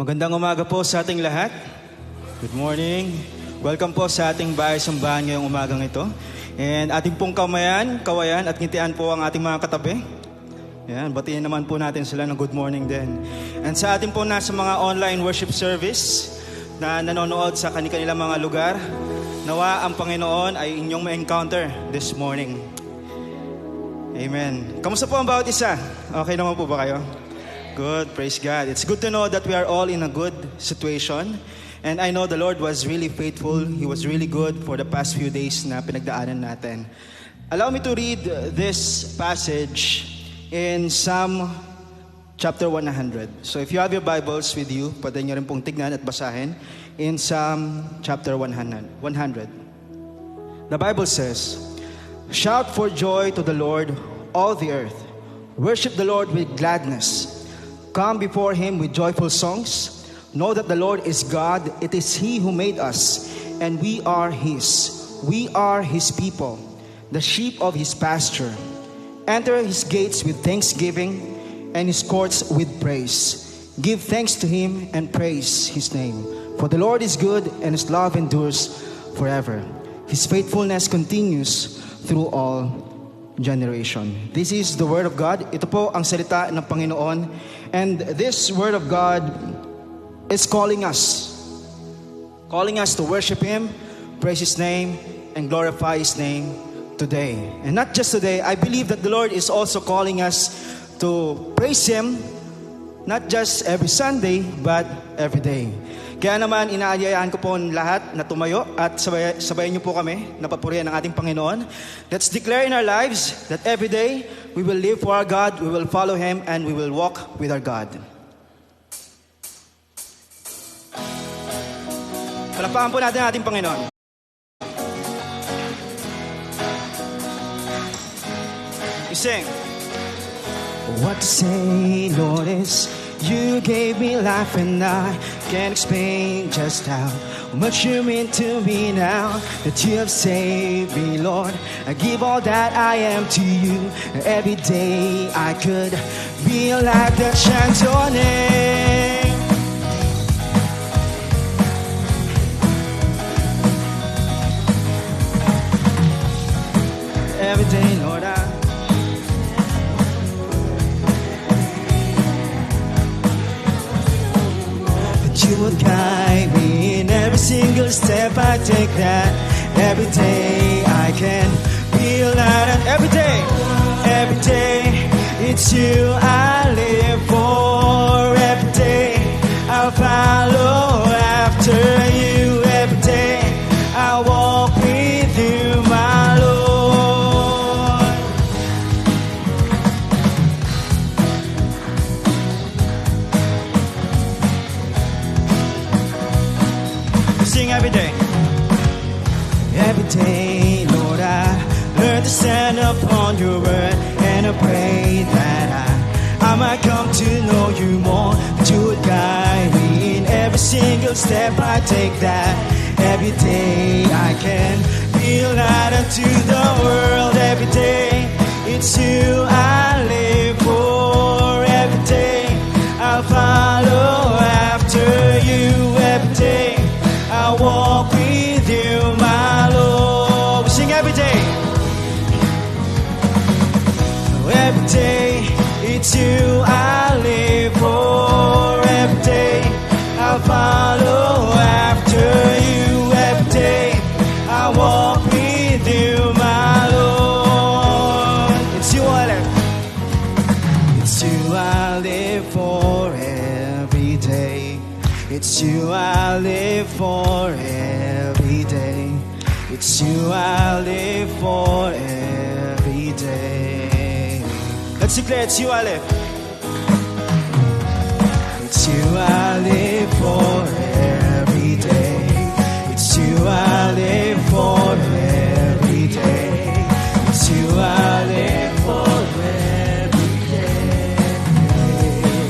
Magandang umaga po sa ating lahat. Good morning. Welcome po sa ating bahay-sambahan ngayong umagang ito. And ating pong kawayan at ngitian po ang ating mga katabi. Yan, batiin naman po natin sila ng good morning din. And sa ating po nasa mga online worship service na nanonood sa kanilang mga lugar, nawa ang Panginoon ay inyong ma-encounter this morning. Amen. Kamusta po ang bawat isa? Okay naman po ba kayo? Good, praise God. It's good to know that we are all in a good situation. And I know the Lord was really faithful. He was really good for the past few days na pinagdaanan natin. Allow me to read this passage in Psalm chapter 100. So if you have your Bibles with you, pwede nyo rin pong tignan at basahin in Psalm chapter 100. The Bible says, "Shout for joy to the Lord, all the earth. Worship the Lord with gladness. Come before Him with joyful songs. Know that the Lord is God. It is He who made us, and we are His. We are His people, the sheep of His pasture. Enter His gates with thanksgiving and His courts with praise. Give thanks to Him and praise His name. For the Lord is good, and His love endures forever. His faithfulness continues through all generation." This is the Word of God. Ito po ang salita ng Panginoon. And this Word of God is calling us to worship Him, praise His name, and glorify His name today. And not just today, I believe that the Lord is also calling us to praise Him, not just every Sunday, but every day. Kaya naman, inaanyayaan ko po lahat na tumayo at sabayan niyo po kami na papurihan ng ating Panginoon. Let's declare in our lives that every day we will live for our God, we will follow Him, and we will walk with our God. Palakpakan po natin ang ating Panginoon. We sing. What to say, Lord, is You gave me life, and I can't explain just how much You mean to me now that You have saved me, Lord. I give all that I am to You. Every day I could be a light that shines Your name. Every day, Lord, You will guide me in every single step I take, that every day I can be a light. And every day it's You I live for. Every day I'll follow after You. Every day I walk with You, my Lord. Sing every day. Every day, Lord, I learn to stand upon Your word, and I pray that I might come to know You more, that You would guide me in every single step I take, that every day I can be a light unto the world. Every day it's You I live for. Every day I'll follow after You. Every day I walk with You, my Lord. We sing every day. Every day it's You I live for. Every day I'll follow after You. Every day I walk with You, my Lord. It's You I live. It's You I live for every day. It's You I live for every day. It's You I live for every day. Let's declare it's You I live. It's You I live for every day. It's You I live for every day. It's You I live for every day.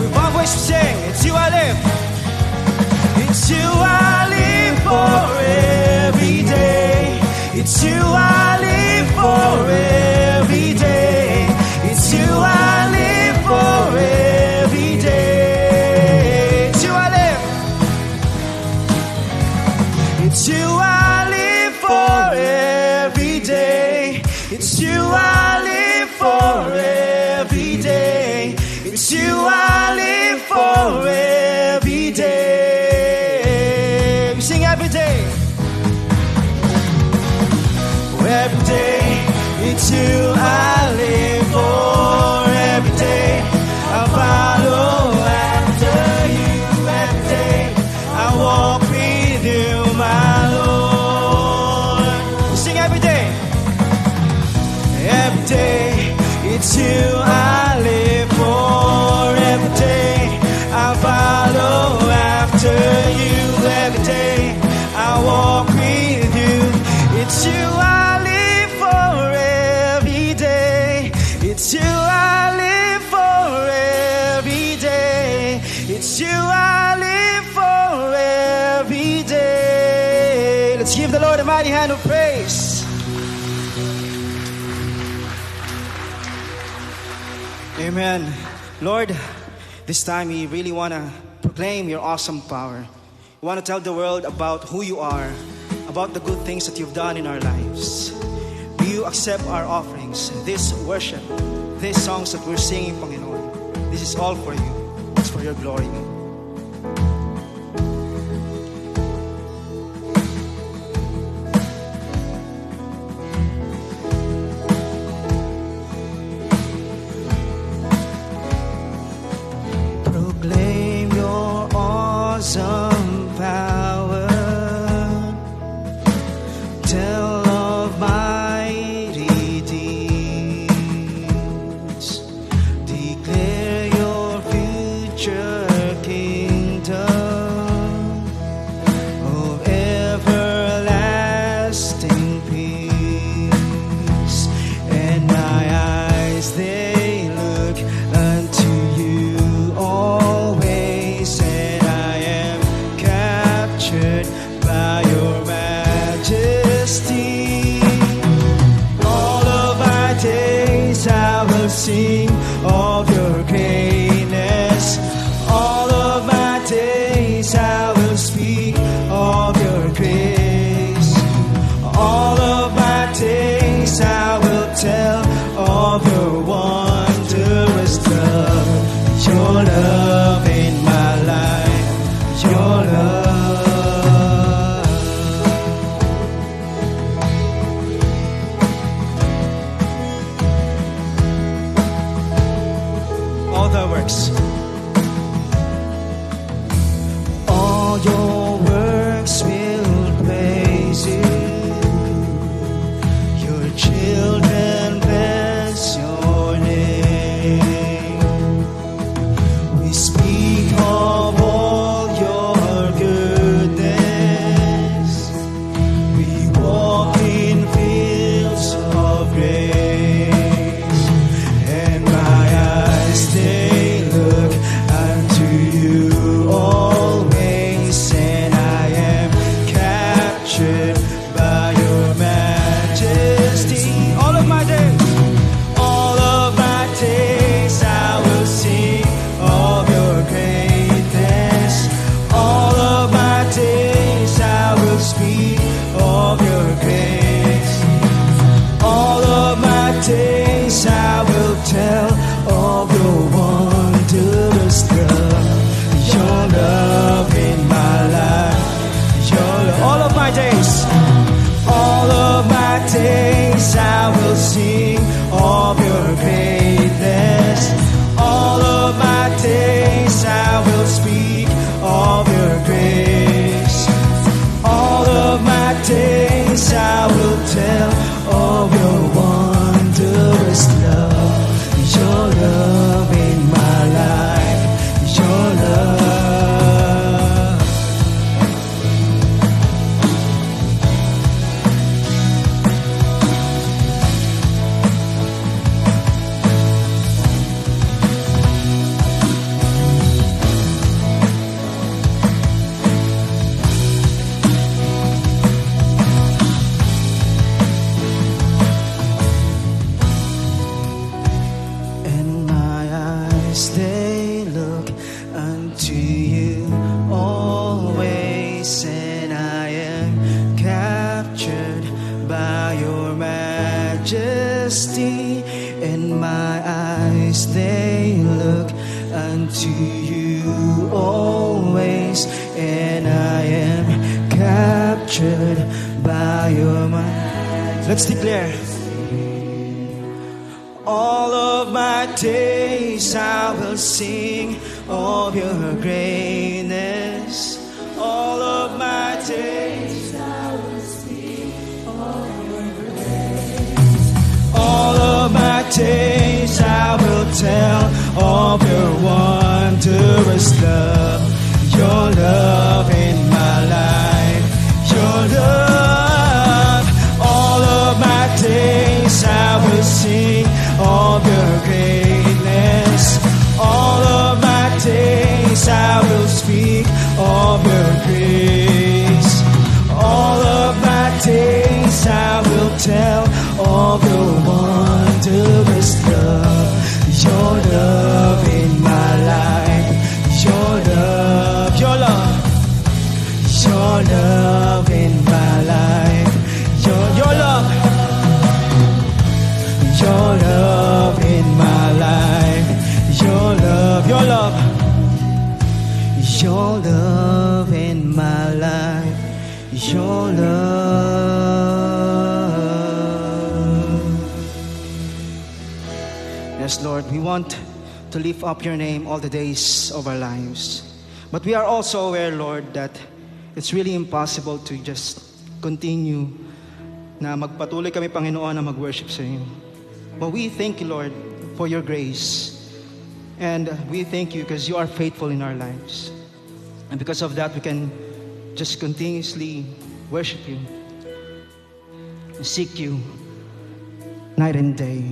With one voice we sing, it's You I live. It's You I live for every day. It's You I live for every day. It's You I live for every day. It's You I live. It's you I live for every day. It's you I live for every day. We sing every day. Every day, it's you I live for. Every day, I follow after you. Every day, I walk with you, my Lord. We sing every day. Every day, it's you I live for. Every day, I follow after you. Every day, I walk with you. It's you I live for every day. It's you I live for every day. It's you I live for every day. Let's give the Lord a mighty hand of praise. Amen. Lord, this time we really want to proclaim your awesome power. We want to tell the world about who you are, about the good things that you've done in our lives. Will you accept our offerings, this worship, these songs that we're singing, Panginoon? This is all for you. It's for your glory. Proclaim your awesome power. Tell of mighty deeds. Declare your future kingdom of everlasting peace. And my eyes, they look unto you always, and I am captured by your majesty. All of my days I will sing of your greatness. All of my days I will speak of your grace. All of my days I will tell of your wondrous love. Your love in my life. Your love. All the works. All your works will praise you. Your children bless your name. We speak of all your goodness. We walk in fields of grace. And my eyes, they look unto you always, and I am captured by your majesty. All of my days, all of my days I will sing of your greatness. All of my days I will speak of your grace. All of my days I will tell of your wondrous love. Your love in my life. Your love. All of my days. All of my days I will sing of your greatness. All of my days I will speak of your grace. All of my days I will tell of your wondrous love. Your love in my life. Your love. And my eyes, they look unto you always, and I am captured by your majesty. majesty, and my eyes they look unto you always, and I am captured by your mind. Let's declare. All of my days I will sing of your greatness. All of my days I will sing of your greatness. All of my days I will tell of your wondrous love. Your love in my life. Your love. All of my days I will sing of your greatness. All of my days I will speak of your grace. All of my days I will tell of your wondrous love. Your love in my life. Your love, your love. Your love in my life. Your love. Your love in my life. Your love, your love. Your love in my life. Your love. Yes, Lord, we want to lift up your name all the days of our lives. But we are also aware, Lord, that it's really impossible to just continue na magpatuloy kami, Panginoon, na mag-worship sa iyo. But we thank you, Lord, for your grace. And we thank you because you are faithful in our lives. And because of that, we can just continuously worship you, seek you night and day.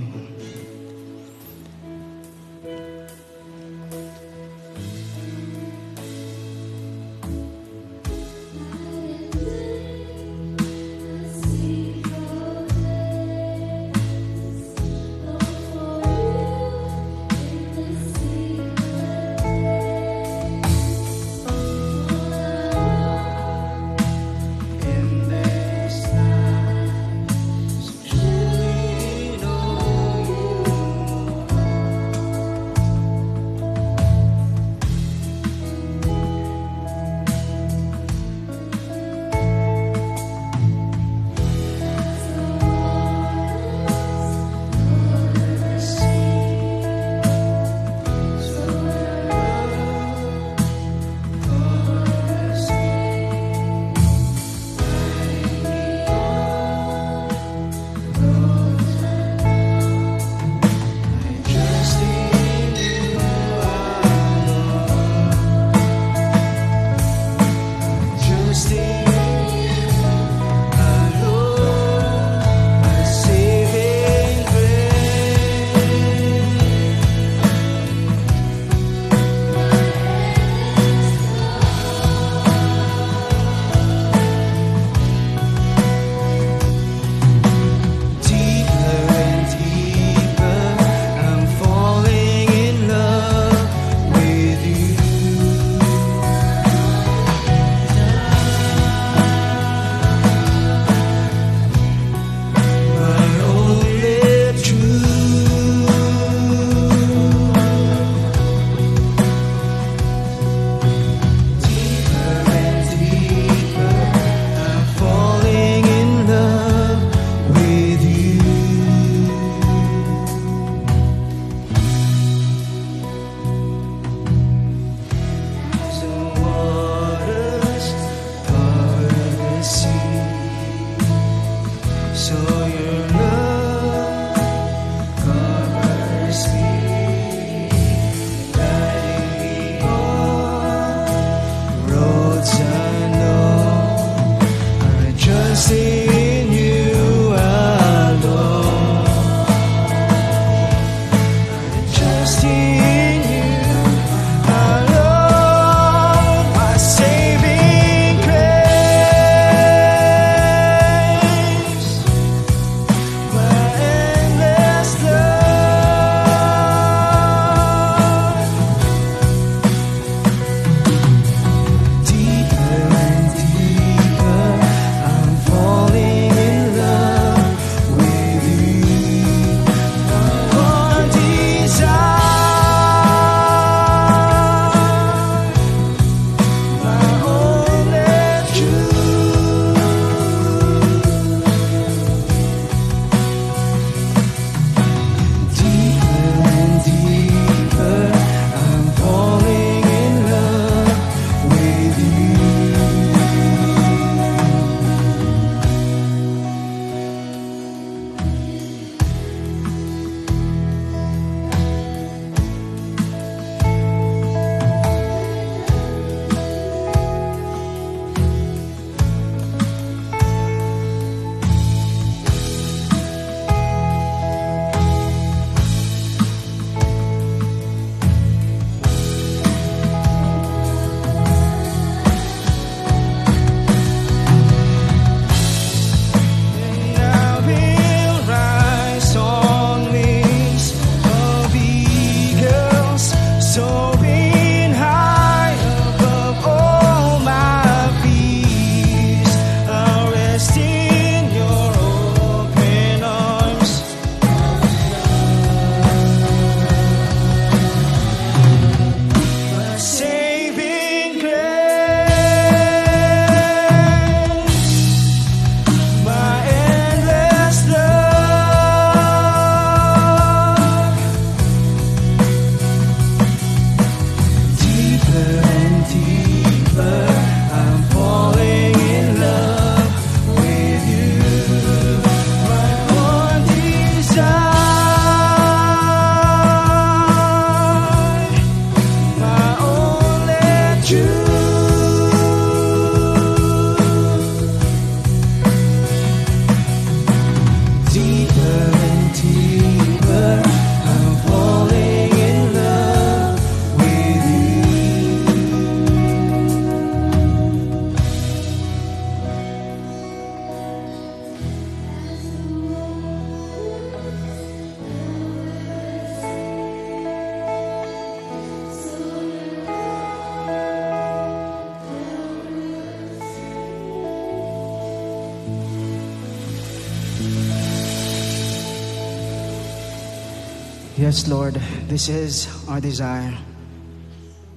Yes, Lord, this is our desire.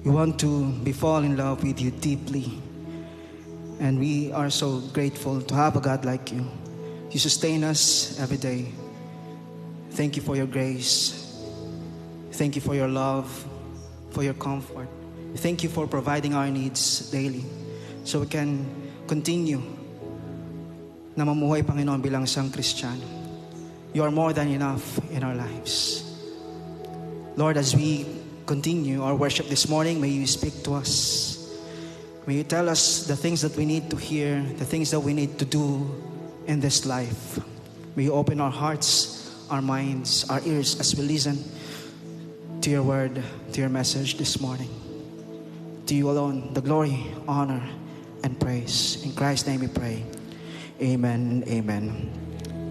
We want to fall in love with you deeply. And we are so grateful to have a God like you. You sustain us every day. Thank you for your grace. Thank you for your love, for your comfort. Thank you for providing our needs daily so we can continue na mamuhay, Panginoon, bilang isang Kristiyano. You are more than enough in our lives. Lord, as we continue our worship this morning, may you speak to us. May you tell us the things that we need to hear, the things that we need to do in this life. May you open our hearts, our minds, our ears as we listen to your word, to your message this morning. To you alone, the glory, honor, and praise. In Christ's name we pray. Amen and amen.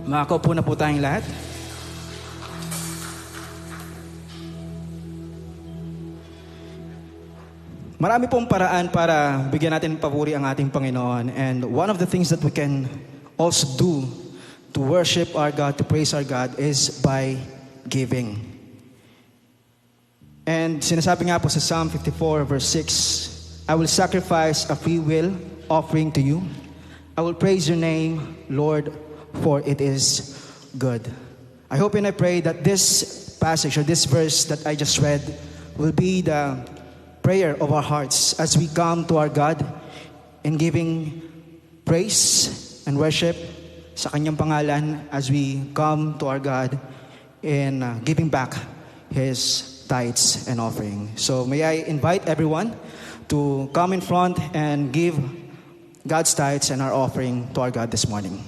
Makakaupo na po tayong lahat. Marami pong paraan para bigyan natin papuri ang ating Panginoon. And one of the things that we can also do to worship our God, to praise our God, is by giving. And sinasabi nga po sa Psalm 54 verse 6, I will sacrifice a free will offering to you. I will praise your name, Lord, for it is good. I hope and I pray that this passage or this verse that I just read will be the prayer of our hearts as we come to our God in giving praise and worship sa Kanyang pangalan, as we come to our God in giving back His tithes and offering. So may I invite everyone to come in front and give God's tithes and our offering to our God this morning.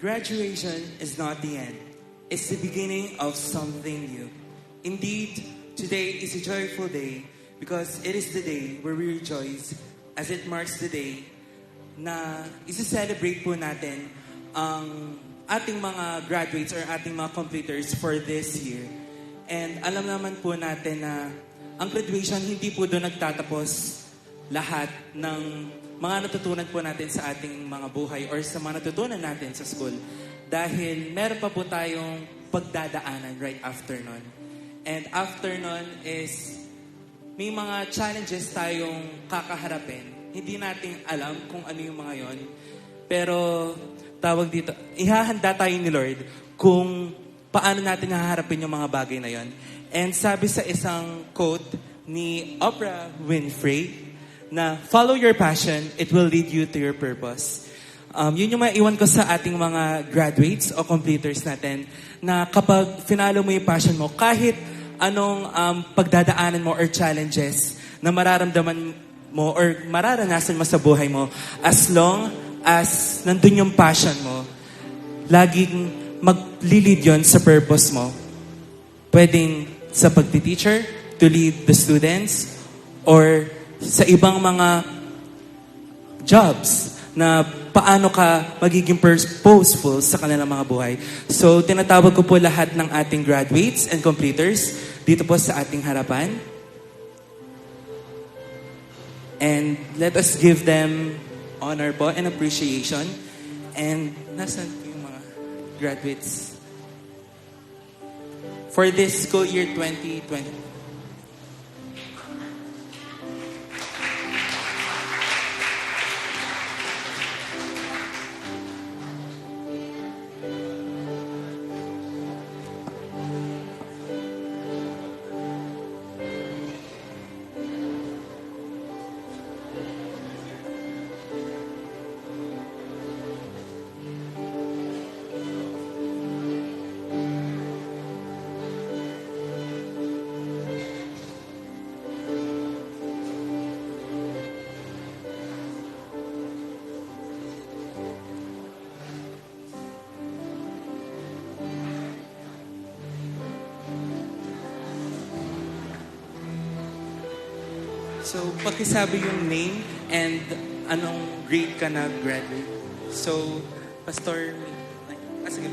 Graduation is not the end. It's the beginning of something new. Indeed, today is a joyful day because it is the day where we rejoice as it marks the day na isa-celebrate po natin ang ating mga graduates or ating mga completers for this year. And alam naman po natin na ang graduation hindi po doon nagtatapos lahat ng mga natutunan po natin sa ating mga buhay or sa mga natutunan natin sa school. Dahil meron pa po tayong pagdadaanan right after nun. And after nun is may mga challenges tayong kakaharapin. hindi natin alam kung ano yung mga yon. Pero, tawag dito, ihahanda tayo ni Lord kung paano natin haharapin yung mga bagay na yon. And sabi sa isang quote ni Oprah Winfrey na, follow your passion, it will lead you to your purpose. Yun yung maiwan ko sa ating mga graduates o completers natin na kapag finalo mo yung passion mo, kahit anong pagdadaanan mo or challenges na mararamdaman mo or mararanasan mo sa buhay mo, as long as nandun yung passion mo, laging maglilid yon sa purpose mo. Pwedeng sa pagti-teacher, to lead the students, or sa ibang mga jobs na paano ka magiging purposeful sa kanilang mga buhay. So, tinatawag ko po lahat ng ating graduates and completers dito po sa ating harapan. And let us give them honor po and appreciation. And nasan po yung mga graduates? For this school year 2020. So, pakisabi yung name and anong grade ka na graduate. So, Pastor sige.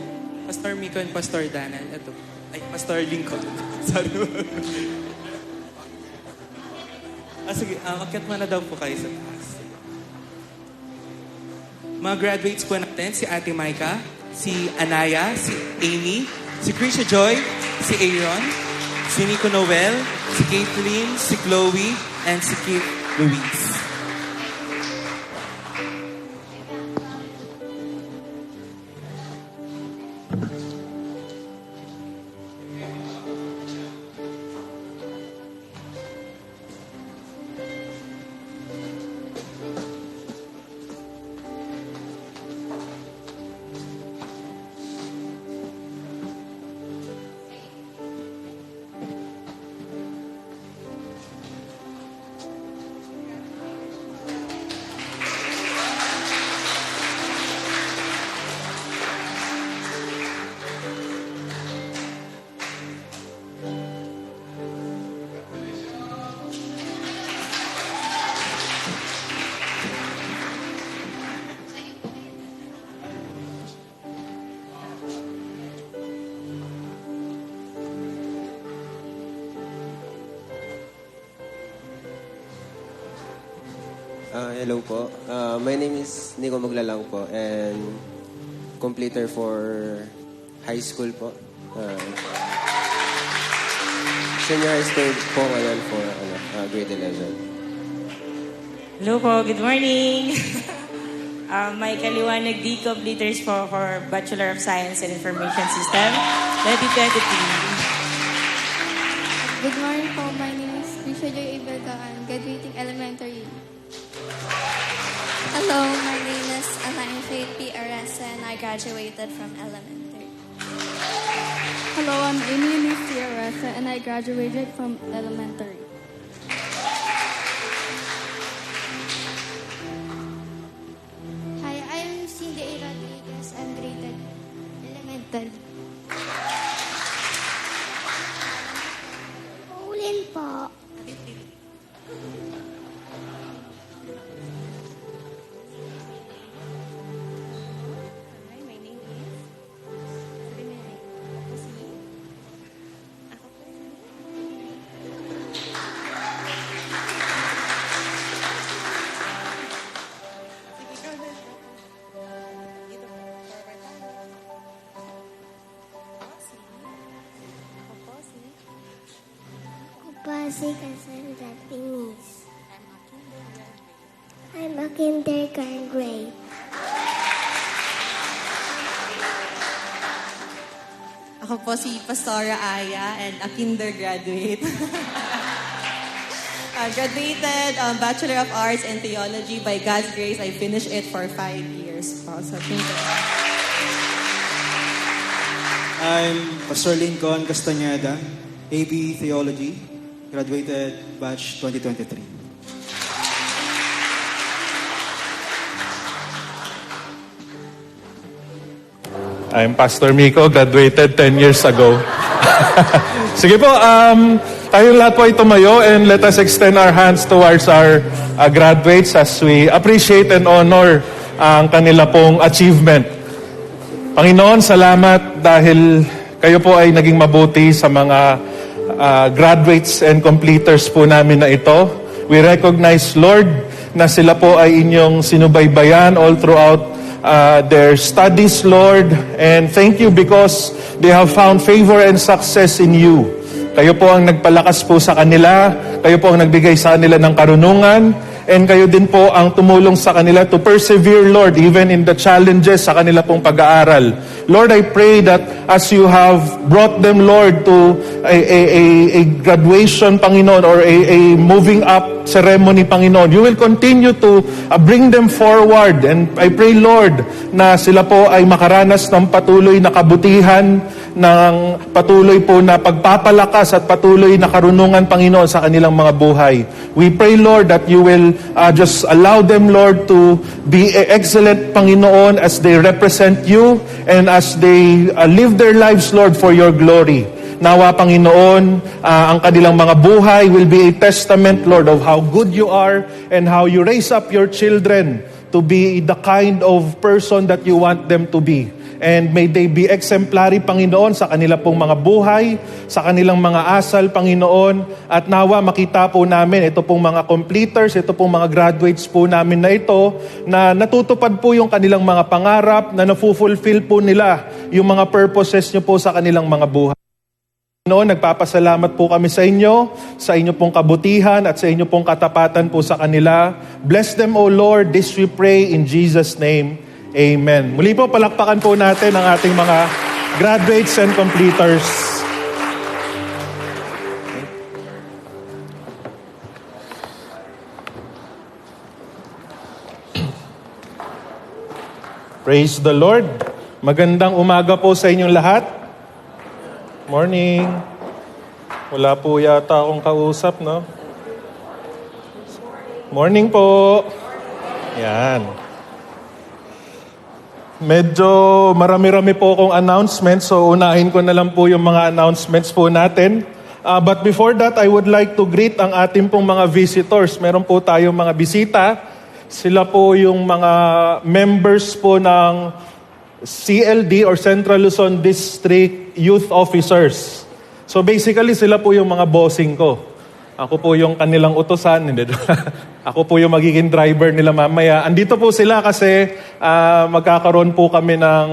Pastor Miko and Pastor Dana. Ito. Ay, Pastor Lincoln. Sorry. Sige. Akyat mo na daw po kayo sa taas. Mga graduates po natin, si Ate Maika, si Anaya, si Amy, si Krisha Joy, si Aaron, si Nico Noel, si Caitlin, si Chloe, and si Kate Louise. Hello po. My name is Nico Maglalang po and completer for high school po. Senior high school po ngayon for grade 11. Hello po, good morning. May Kaliwanag D completers po for Bachelor of Science and Information System 2023. Good morning po. My name is Risha Joy Ibergaan, graduating elementary. Hello, my name is Alain Faith P. Aresa and I graduated from elementary. Hello, I'm Amy Lucy Aresa and I graduated from elementary. Hi, I am Cindy A. Rodriguez. I'm graded elementary. Pauline po. Hi, my name is... Sabi mo na, ako si... Ako po si... Sige, ikaw na. Dito po, forward tayo. Ako si... Ako po si... Ako po si Cassandra Pinis. I'm a kindergarten. kindergarten grade. Ako po si Pastora Aya and a kinder graduate. Graduated Bachelor of Arts in Theology. By God's grace, I finished it for 5 years. So, thank you. I'm Pastor Lincoln Castañeda, AB Theology, graduated batch 2023. I'm Pastor Miko, graduated 10 years ago. Sige po, tayong lahat po ay tumayo and let us extend our hands towards our graduates as we appreciate and honor ang kanila pong achievement. Panginoon, salamat dahil kayo po ay naging mabuti sa mga graduates and completers po namin na ito. We recognize, Lord, na sila po ay inyong sinubaybayan all throughout their studies, Lord, and thank you because they have found favor and success in you. Kayo po ang nagpalakas po sa kanila, kayo po ang nagbigay sa kanila ng karunungan, and kayo din po ang tumulong sa kanila to persevere, Lord, even in the challenges sa kanila pong pag-aaral. Lord, I pray that as you have brought them, Lord, to a graduation, Panginoon, or a moving up ceremony, Panginoon, you will continue to bring them forward. And I pray, Lord, na sila po ay makaranas ng patuloy na kabutihan, ng patuloy po na pagpapalakas at patuloy na karunungan, Panginoon, sa kanilang mga buhay. We pray, Lord, that you will just allow them, Lord, to be excellent, Panginoon, as they represent you and as they live their lives, Lord, for your glory. Nawa, Panginoon, ang kanilang mga buhay will be a testament, Lord, of how good you are and how you raise up your children to be the kind of person that you want them to be. And may they be exemplary, Panginoon, sa kanila pong mga buhay, sa kanilang mga asal, Panginoon. At nawa makita po namin, ito pong mga completers, ito pong mga graduates po namin na ito, na natutupad po yung kanilang mga pangarap, na nafulfill po nila yung mga purposes nyo po sa kanilang mga buhay. Panginoon, nagpapasalamat po kami sa inyo pong kabutihan at sa inyo pong katapatan po sa kanila. Bless them, O Lord. This we pray in Jesus' name. Amen. Muli po, palakpakan po natin ang ating mga graduates and completers. Praise the Lord. Magandang umaga po sa inyong lahat. Morning. Wala po yata akong kausap, no? Morning po. Yan. Medyo marami-rami po akong announcements, so unahin ko na lang po yung mga announcements po natin. But before that, I would like to greet ang ating pong mga visitors. Meron po tayong mga bisita. Sila po yung mga members po ng CLD or Central Luzon District Youth Officers. So basically, sila po yung mga bossing ko. Ako po yung kanilang utusan. Ako po yung magiging driver nila mamaya. Andito po sila kasi magkakaroon po kami ng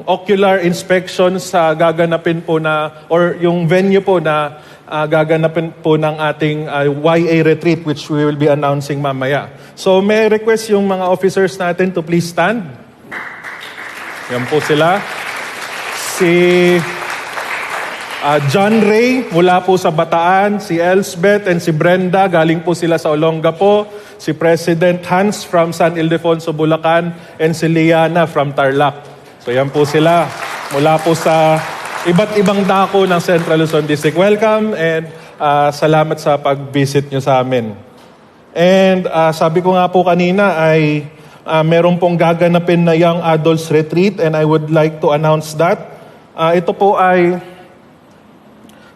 ocular inspection sa gaganapin po na, or yung venue po na gaganapin po ng ating YA retreat, which we will be announcing mamaya. So may request yung mga officers natin to please stand. Yan po sila. Si John Ray mula po sa Bataan, si Elsbeth and si Brenda galing po sila sa Olongapo, si President Hans from San Ildefonso, Bulacan, and si Liana from Tarlac. So yan po sila mula po sa iba't ibang dako ng Central Luzon District. Welcome and salamat sa pag-visit nyo sa amin. And sabi ko nga po kanina ay meron pong gaganapin na Young Adults Retreat and I would like to announce that. Ito po ay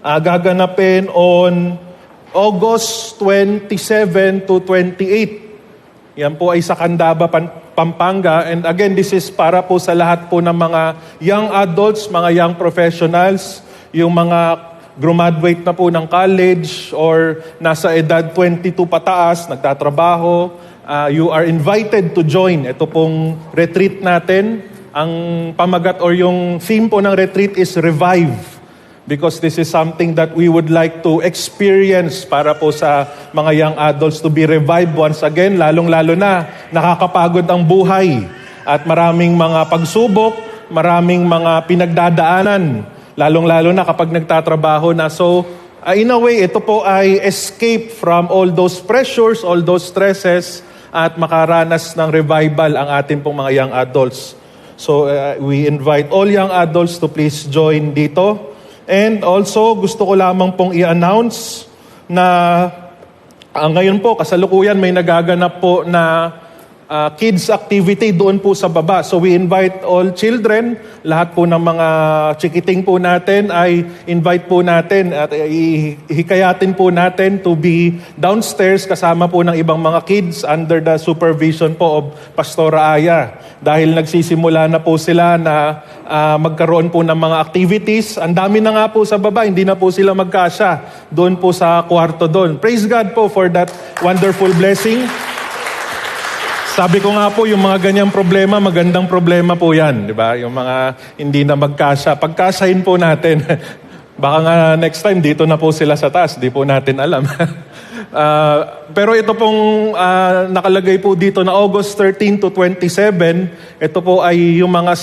gaganapin on August 27 to 28. Yan po ay sa Candaba, Pampanga. And again, this is para po sa lahat po ng mga young adults, mga young professionals, yung mga graduate na po ng college or nasa edad 22 pataas, nagtatrabaho. You are invited to join. Ito pong retreat natin. Ang pamagat or yung theme po ng retreat is Revive. because this is something that we would like to experience para po sa mga young adults to be revived once again, lalong-lalo na nakakapagod ang buhay at maraming mga pagsubok, maraming mga pinagdadaanan, lalong-lalo na kapag nagtatrabaho na. So, in a way, ito po ay escape from all those pressures, all those stresses, at makaranas ng revival ang ating pong mga young adults. So, we invite all young adults to please join dito. And also, gusto ko lamang pong i-announce na ngayon po, kasalukuyan may nagaganap po na kids activity doon po sa baba. So we invite all children, lahat po ng mga chikiting po natin ay invite po natin at hikayatin po natin to be downstairs kasama po ng ibang mga kids under the supervision po of Pastora Aya. Dahil nagsisimula na po sila na magkaroon po ng mga activities. Ang dami na nga po sa baba, hindi na po sila magkasya doon po sa kwarto doon. Praise God po for that wonderful blessing. Sabi ko nga po, yung mga ganyang problema, magandang problema po yan, di ba? Yung mga hindi na magkasya. Pagkasahin po natin. Baka nga next time, dito na po sila sa taas. Di po natin alam. Pero ito pong nakalagay po dito na August 13 to 27, ito po ay yung mga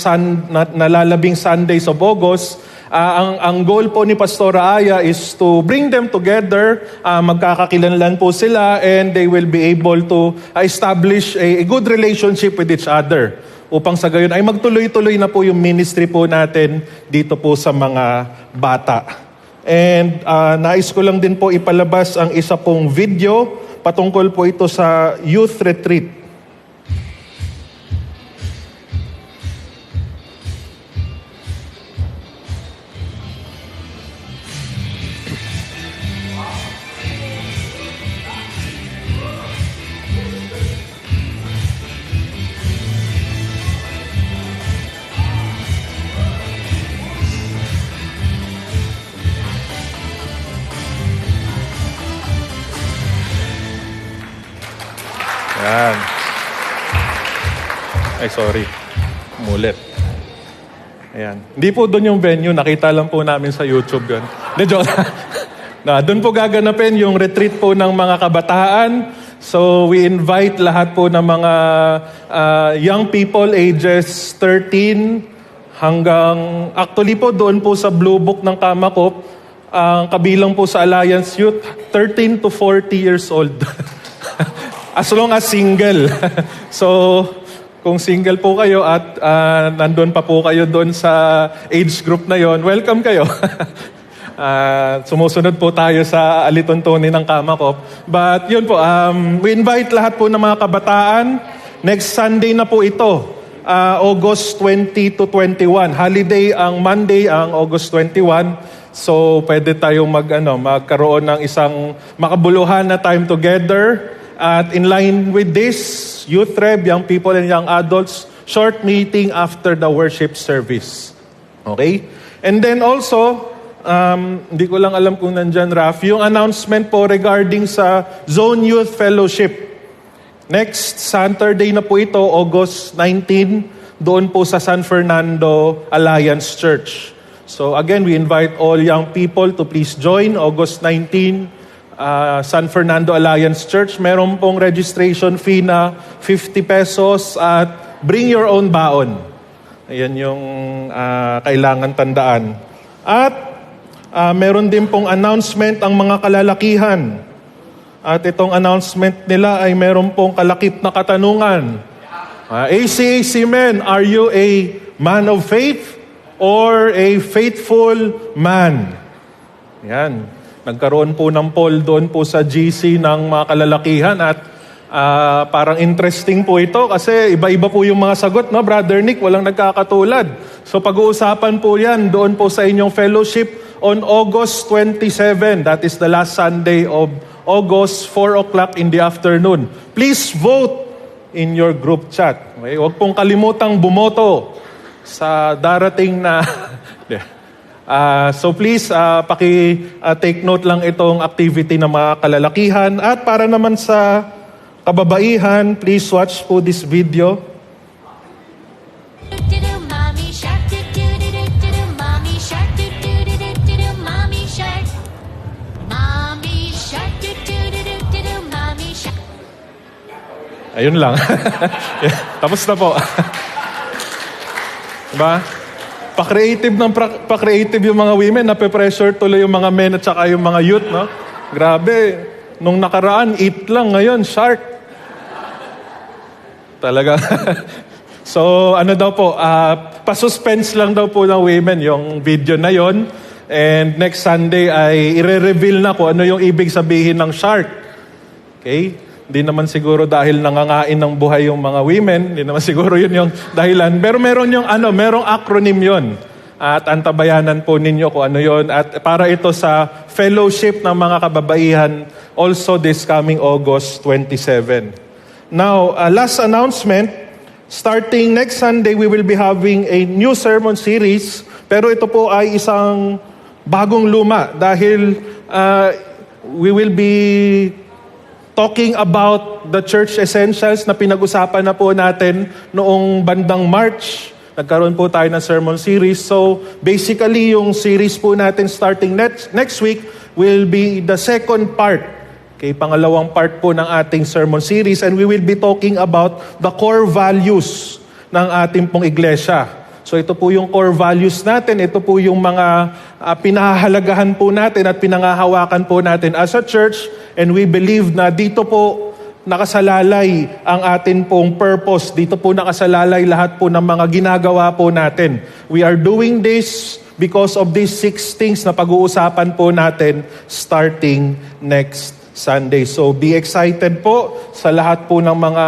nalalabing Sundays of August. Ang goal po ni Pastora Aya is to bring them together, magkakakilanlan po sila, and they will be able to establish a good relationship with each other. Upang sa gayon ay magtuloy-tuloy na po yung ministry po natin dito po sa mga bata. And nais ko lang din po ipalabas ang isa pong video, patungkol po ito sa youth retreat. Yan. Ay, sorry. Mulit. Ayan. Hindi po doon yung venue. Nakita lang po namin sa YouTube yun. Doon po gaganapin yung retreat po ng mga kabataan. So, we invite lahat po ng mga young people ages 13 hanggang... Actually po, doon po sa Blue Book ng Kamakop, ang kabilang po sa Alliance Youth, 13 to 40 years old. As long as single. So, kung single po kayo at nandun pa po kayo doon sa age group na yon, welcome kayo. Sumusunod po tayo sa alituntunin ng Kamakop. But yun po, we invite lahat po ng mga kabataan. Next Sunday na po ito, August 20 to 21. Holiday ang Monday, ang August 21. So, pwede tayong magkaroon ng isang makabuluhan na time together. At in line with this, Youth Reb, young people and young adults, short meeting after the worship service. Okay? And then also, hindi ko lang alam kung nandyan, Raf, yung announcement po regarding sa Zone Youth Fellowship. Next Saturday na po ito, August 19, doon po sa San Fernando Alliance Church. So again, we invite all young people to please join August 19, San Fernando Alliance Church. Meron pong registration fee na 50 pesos at bring your own baon. Ayan yung kailangan tandaan. At meron din pong announcement ang mga kalalakihan. At itong announcement nila ay meron pong kalakip na katanungan. ACAC men, are you a man of faith or a faithful man? Yan. Nagkaroon po ng poll doon po sa GC ng mga kalalakihan at parang interesting po ito kasi iba-iba po yung mga sagot, no? Brother Nick, walang nagkakatulad. So pag-uusapan po yan doon po sa inyong fellowship on August 27. That is the last Sunday of August, 4 o'clock in the afternoon. Please vote in your group chat. Okay? Huwag pong kalimutang bumoto sa darating na... So please, take note lang itong activity ng mga kalalakihan. At para naman sa kababaihan, please watch po this video. Mommy shark, mommy shark, Ayun lang. Tapos na po. Diba? Pa-creative yung mga women, nape-pressure tuloy yung mga men at saka yung mga youth, no? Grabe. Nung nakaraan, eat lang. Ngayon, shark. Talaga. So, ano daw po, pa-suspense lang daw po ng women yung video na yon. And next Sunday ay i-reveal na kung ano yung ibig sabihin ng shark. Okay? Hindi naman siguro dahil nangangain ng buhay yung mga women. Hindi naman siguro yun yung dahilan. Pero merong acronym yon. At antabayanan po ninyo kung ano yon. At para ito sa fellowship ng mga kababaihan also this coming August 27. Now, last announcement, starting next Sunday, we will be having a new sermon series. Pero ito po ay isang bagong luma dahil we will be talking about the church essentials na pinag-usapan na po natin noong bandang March. Nagkaroon po tayo ng sermon series. So basically yung series po natin starting next week will be the second part. Okay, pangalawang part po ng ating sermon series, and we will be talking about the core values ng ating pong iglesia. So ito po yung core values natin, ito po yung mga pinahahalagahan po natin at pinangahawakan po natin as a church, and we believe na dito po nakasalalay ang atin pong purpose, dito po nakasalalay lahat po ng mga ginagawa po natin. We are doing this because of these 6 things na pag-uusapan po natin starting next Sunday. So be excited po sa lahat po ng mga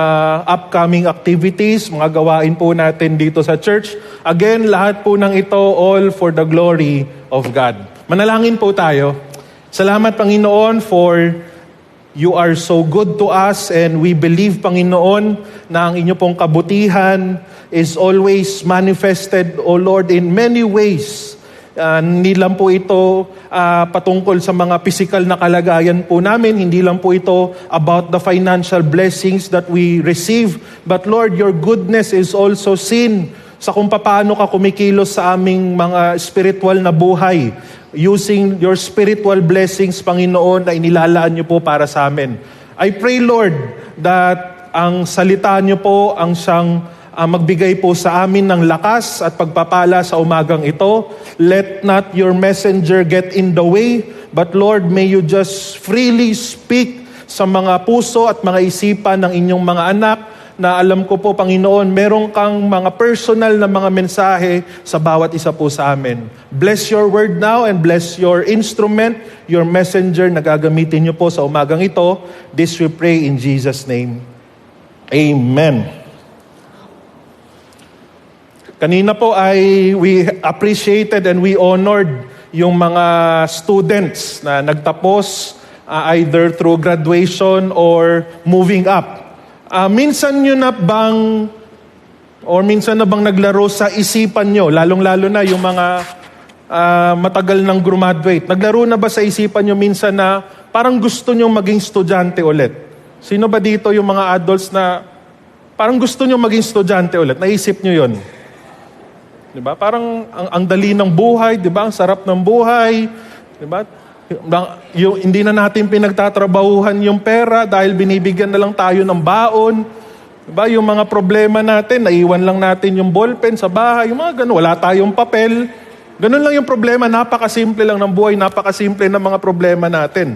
upcoming activities, mga gawain po natin dito sa church. Again, lahat po ng ito, all for the glory of God. Manalangin po tayo. Salamat, Panginoon, for you are so good to us, and we believe, Panginoon, na ang inyo pong kabutihan is always manifested, O Lord, in many ways. Hindi lang po ito patungkol sa mga physical na kalagayan po namin. Hindi lang po ito about the financial blessings that we receive. But Lord, your goodness is also seen sa kung paano ka kumikilos sa aming mga spiritual na buhay. Using your spiritual blessings, Panginoon, na inilalaan niyo po para sa amin. I pray, Lord, that ang salita niyo po ang siyang magbigay po sa amin ng lakas at pagpapala sa umagang ito. Let not your messenger get in the way, but Lord, may you just freely speak sa mga puso at mga isipan ng inyong mga anak, na alam ko po, Panginoon, meron kang mga personal na mga mensahe sa bawat isa po sa amin. Bless your word now and bless your instrument, your messenger na gagamitin niyo po sa umagang ito. This we pray in Jesus' name. Amen. Kanina po ay we appreciated and we honored yung mga students na nagtapos either through graduation or moving up. Minsan nyo na bang minsan na bang naglaro sa isipan nyo, lalong-lalo na yung mga matagal nang graduate, naglaro na ba sa isipan nyo minsan na parang gusto nyo maging estudyante ulit? Sino ba dito yung mga adults na parang gusto nyo maging estudyante ulit? Naisip nyo yun? Diba? Parang ang dali ng buhay, diba? Ang sarap ng buhay, diba? Hindi na natin pinagtatrabahuhan yung pera dahil binibigyan na lang tayo ng baon. Diba? Yung mga problema natin, naiwan lang natin yung ballpen sa bahay, yung mga ganun, wala tayong papel. Ganun lang yung problema, napakasimple lang ng buhay, napakasimple ng mga problema natin.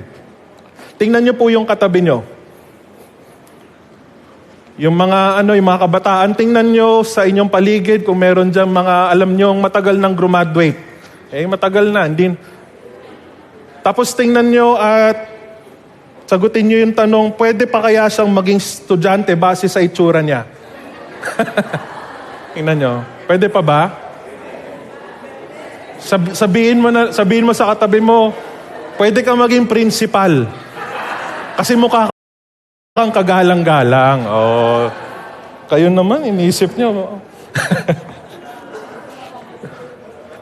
Tingnan nyo po yung katabi nyo. Yung mga kabataan, tingnan nyo sa inyong paligid kung meron dyan mga, alam nyo, matagal nang graduate. Matagal na, hindi. Tapos tingnan nyo at sagutin nyo yung tanong, pwede pa kaya siyang maging estudyante base sa itsura niya? Tingnan nyo, pwede pa ba? Sabihin mo sa katabi mo, pwede ka maging principal. Kasi mukha kang kagalang-galang. Oh, kayo naman, iniisip nyo.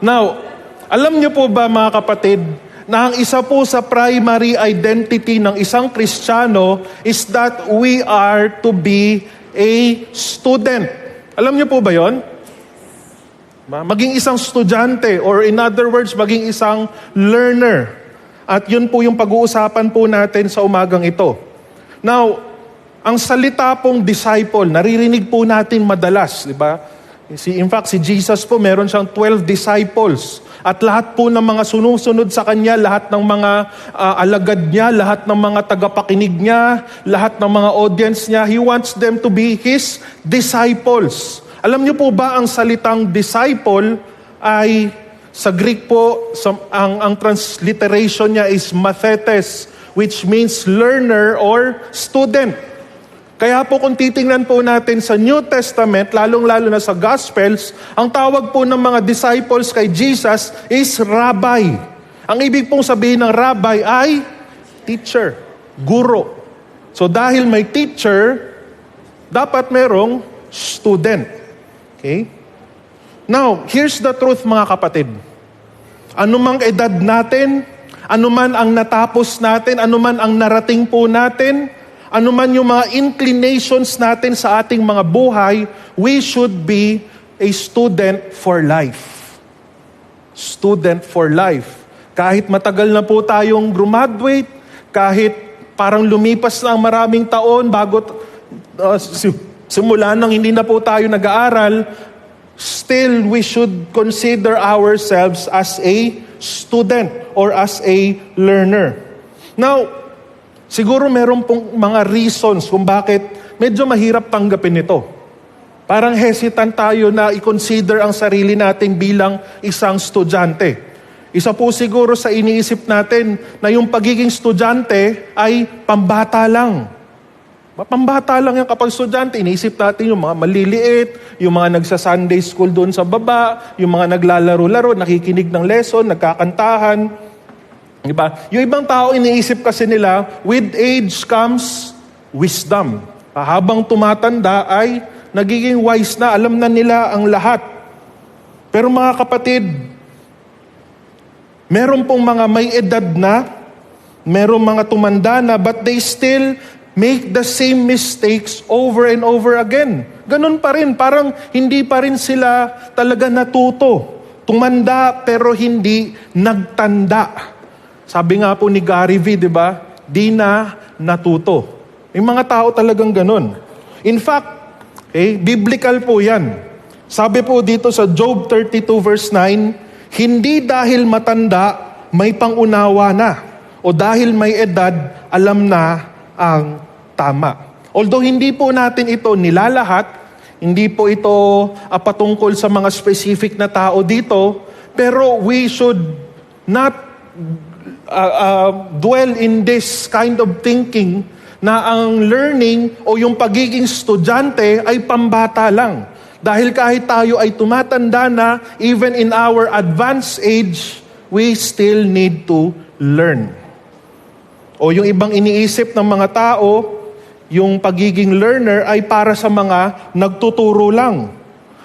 Now, alam nyo po ba mga kapatid, na ang isa po sa primary identity ng isang Kristiyano is that we are to be a student. Alam niyo po ba yon? Maging isang estudyante, or in other words, maging isang learner. At yun po yung pag-uusapan po natin sa umagang ito. Now, ang salita pong disciple, naririnig po natin madalas, di ba? In fact, si Jesus po, meron siyang 12 disciples. At lahat po ng mga sumusunod sa Kanya, lahat ng mga alagad niya, lahat ng mga tagapakinig niya, lahat ng mga audience niya, He wants them to be His disciples. Alam niyo po ba, ang salitang disciple ay, sa Greek po, ang transliteration niya is mathetes, which means learner or student. Kaya po kung titingnan po natin sa New Testament, lalong-lalo na sa Gospels, ang tawag po ng mga disciples kay Jesus is rabbi. Ang ibig pong sabihin ng rabbi ay teacher, guro. So dahil may teacher, dapat merong student. Okay? Now, here's the truth mga kapatid. Anumang edad natin, anuman ang natapos natin, anuman ang narating po natin, anuman yung mga inclinations natin sa ating mga buhay, we should be a student for life. Student for life. Kahit matagal na po tayong graduate, kahit parang lumipas na ang maraming taon bago simula nang hindi na po tayo nag-aaral, still we should consider ourselves as a student or as a learner. Now, siguro meron pong mga reasons kung bakit medyo mahirap tanggapin ito. Parang hesitant tayo na i-consider ang sarili natin bilang isang estudyante. Isa po siguro sa iniisip natin na yung pagiging estudyante ay pambata lang. Pambata lang yan kapag estudyante. Iniisip natin yung mga maliliit, yung mga nagsa-Sunday school doon sa baba, yung mga naglalaro-laro, nakikinig ng lesson, nagkakantahan. Diba? Yung ibang tao iniisip kasi nila, with age comes wisdom. Habang tumatanda ay nagiging wise na, alam na nila ang lahat. Pero mga kapatid, meron pong mga may edad na, meron mga tumanda na, but they still make the same mistakes over and over again. Ganun pa rin, parang hindi pa rin sila talaga natuto. Tumanda pero hindi nagtanda. Sabi nga po ni Gary V, di ba? Di na natuto. May mga tao talagang ganun. In fact, biblical po yan. Sabi po dito sa Job 32 verse 9, hindi dahil matanda, may pangunawa na. O dahil may edad, alam na ang tama. Although hindi po natin ito nilalahat, hindi po ito patungkol sa mga specific na tao dito, pero we should not dwell in this kind of thinking na ang learning o yung pagiging estudyante ay pambata lang. Dahil kahit tayo ay tumatanda na, even in our advanced age, we still need to learn. O yung ibang iniisip ng mga tao, yung pagiging learner ay para sa mga nagtuturo lang.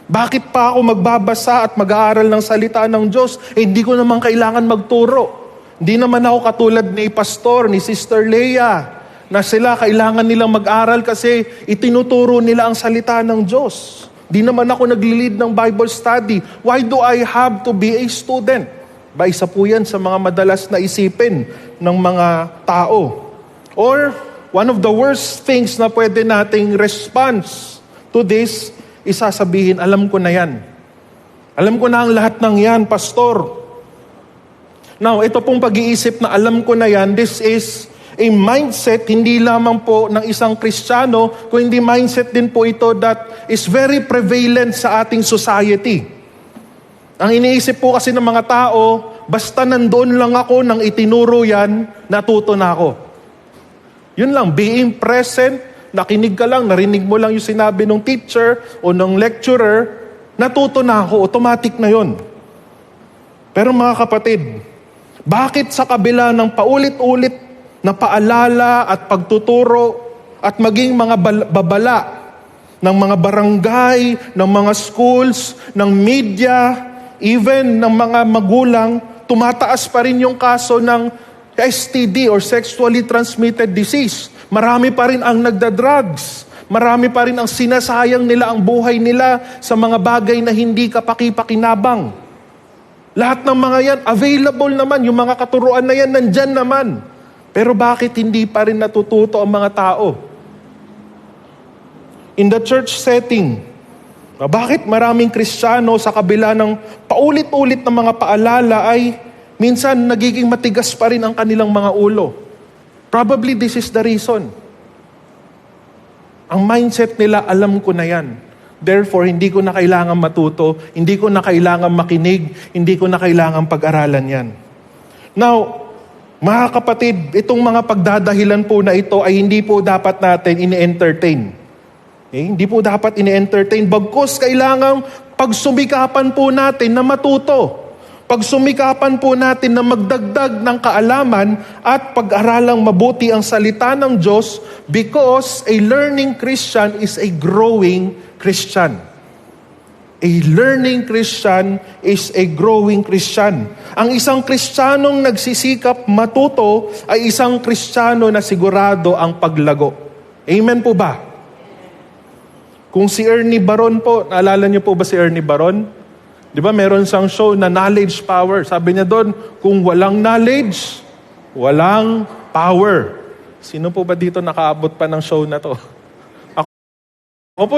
Bakit pa ako magbabasa at mag-aaral ng salita ng Diyos? Hindi ko naman kailangan magturo. Hindi naman ako katulad ni Pastor, ni Sister Leia, na sila kailangan nilang mag-aral kasi itinuturo nila ang salita ng Diyos. Hindi naman ako nagli-lead ng Bible study. Why do I have to be a student? Isa po yan sa mga madalas na isipin ng mga tao. Or, one of the worst things na pwede nating response to this, isasabihin, alam ko na yan. Alam ko na ang lahat ng yan, Pastor. Now, ito pong pag-iisip na alam ko na yan, this is a mindset, hindi lamang po ng isang Kristiyano, kundi mindset din po ito that is very prevalent sa ating society. Ang iniisip po kasi ng mga tao, basta nandoon lang ako nang itinuro yan, natuto na ako. Yun lang, being present, nakinig ka lang, narinig mo lang yung sinabi ng teacher o ng lecturer, natuto na ako, automatic na yun. Pero mga kapatid, bakit sa kabila ng paulit-ulit na paalala at pagtuturo at maging mga babala ng mga barangay, ng mga schools, ng media, even ng mga magulang, tumataas pa rin yung kaso ng STD or sexually transmitted disease. Marami pa rin ang nagda-drugs. Marami pa rin ang sinasayang nila ang buhay nila sa mga bagay na hindi kapaki-pakinabang. Lahat ng mga yan, available naman. Yung mga katuruan na yan, nandyan naman. Pero bakit hindi pa rin natututo ang mga tao? in the church setting. Bakit maraming Kristiyano sa kabila ng paulit-ulit na mga paalala ay minsan nagiging matigas pa rin ang kanilang mga ulo? Probably this is the reason. Ang mindset nila, alam ko na yan. Therefore, hindi ko na kailangan matuto, hindi ko na kailangan makinig, hindi ko na kailangan pag-aralan yan. Now, mga kapatid, itong mga pagdadahilan po na ito ay hindi po dapat natin ini-entertain. Hindi po dapat ini-entertain. Bagkus, kailangan pagsumikapan po natin na matuto. Pagsumikapan po natin na magdagdag ng kaalaman at pag-aralang mabuti ang salita ng Diyos because a learning Christian is a growing Christian. A learning Christian is a growing Christian. Ang isang Kristiyanong nagsisikap matuto ay isang Kristiyano na sigurado ang paglago. Amen po ba? Kung si Ernie Baron po, naalala niyo po ba si Ernie Baron? Di ba meron siyang show na Knowledge Power. Sabi niya doon, kung walang knowledge, walang power. Sino po ba dito nakaabot pa ng show na to? Ako po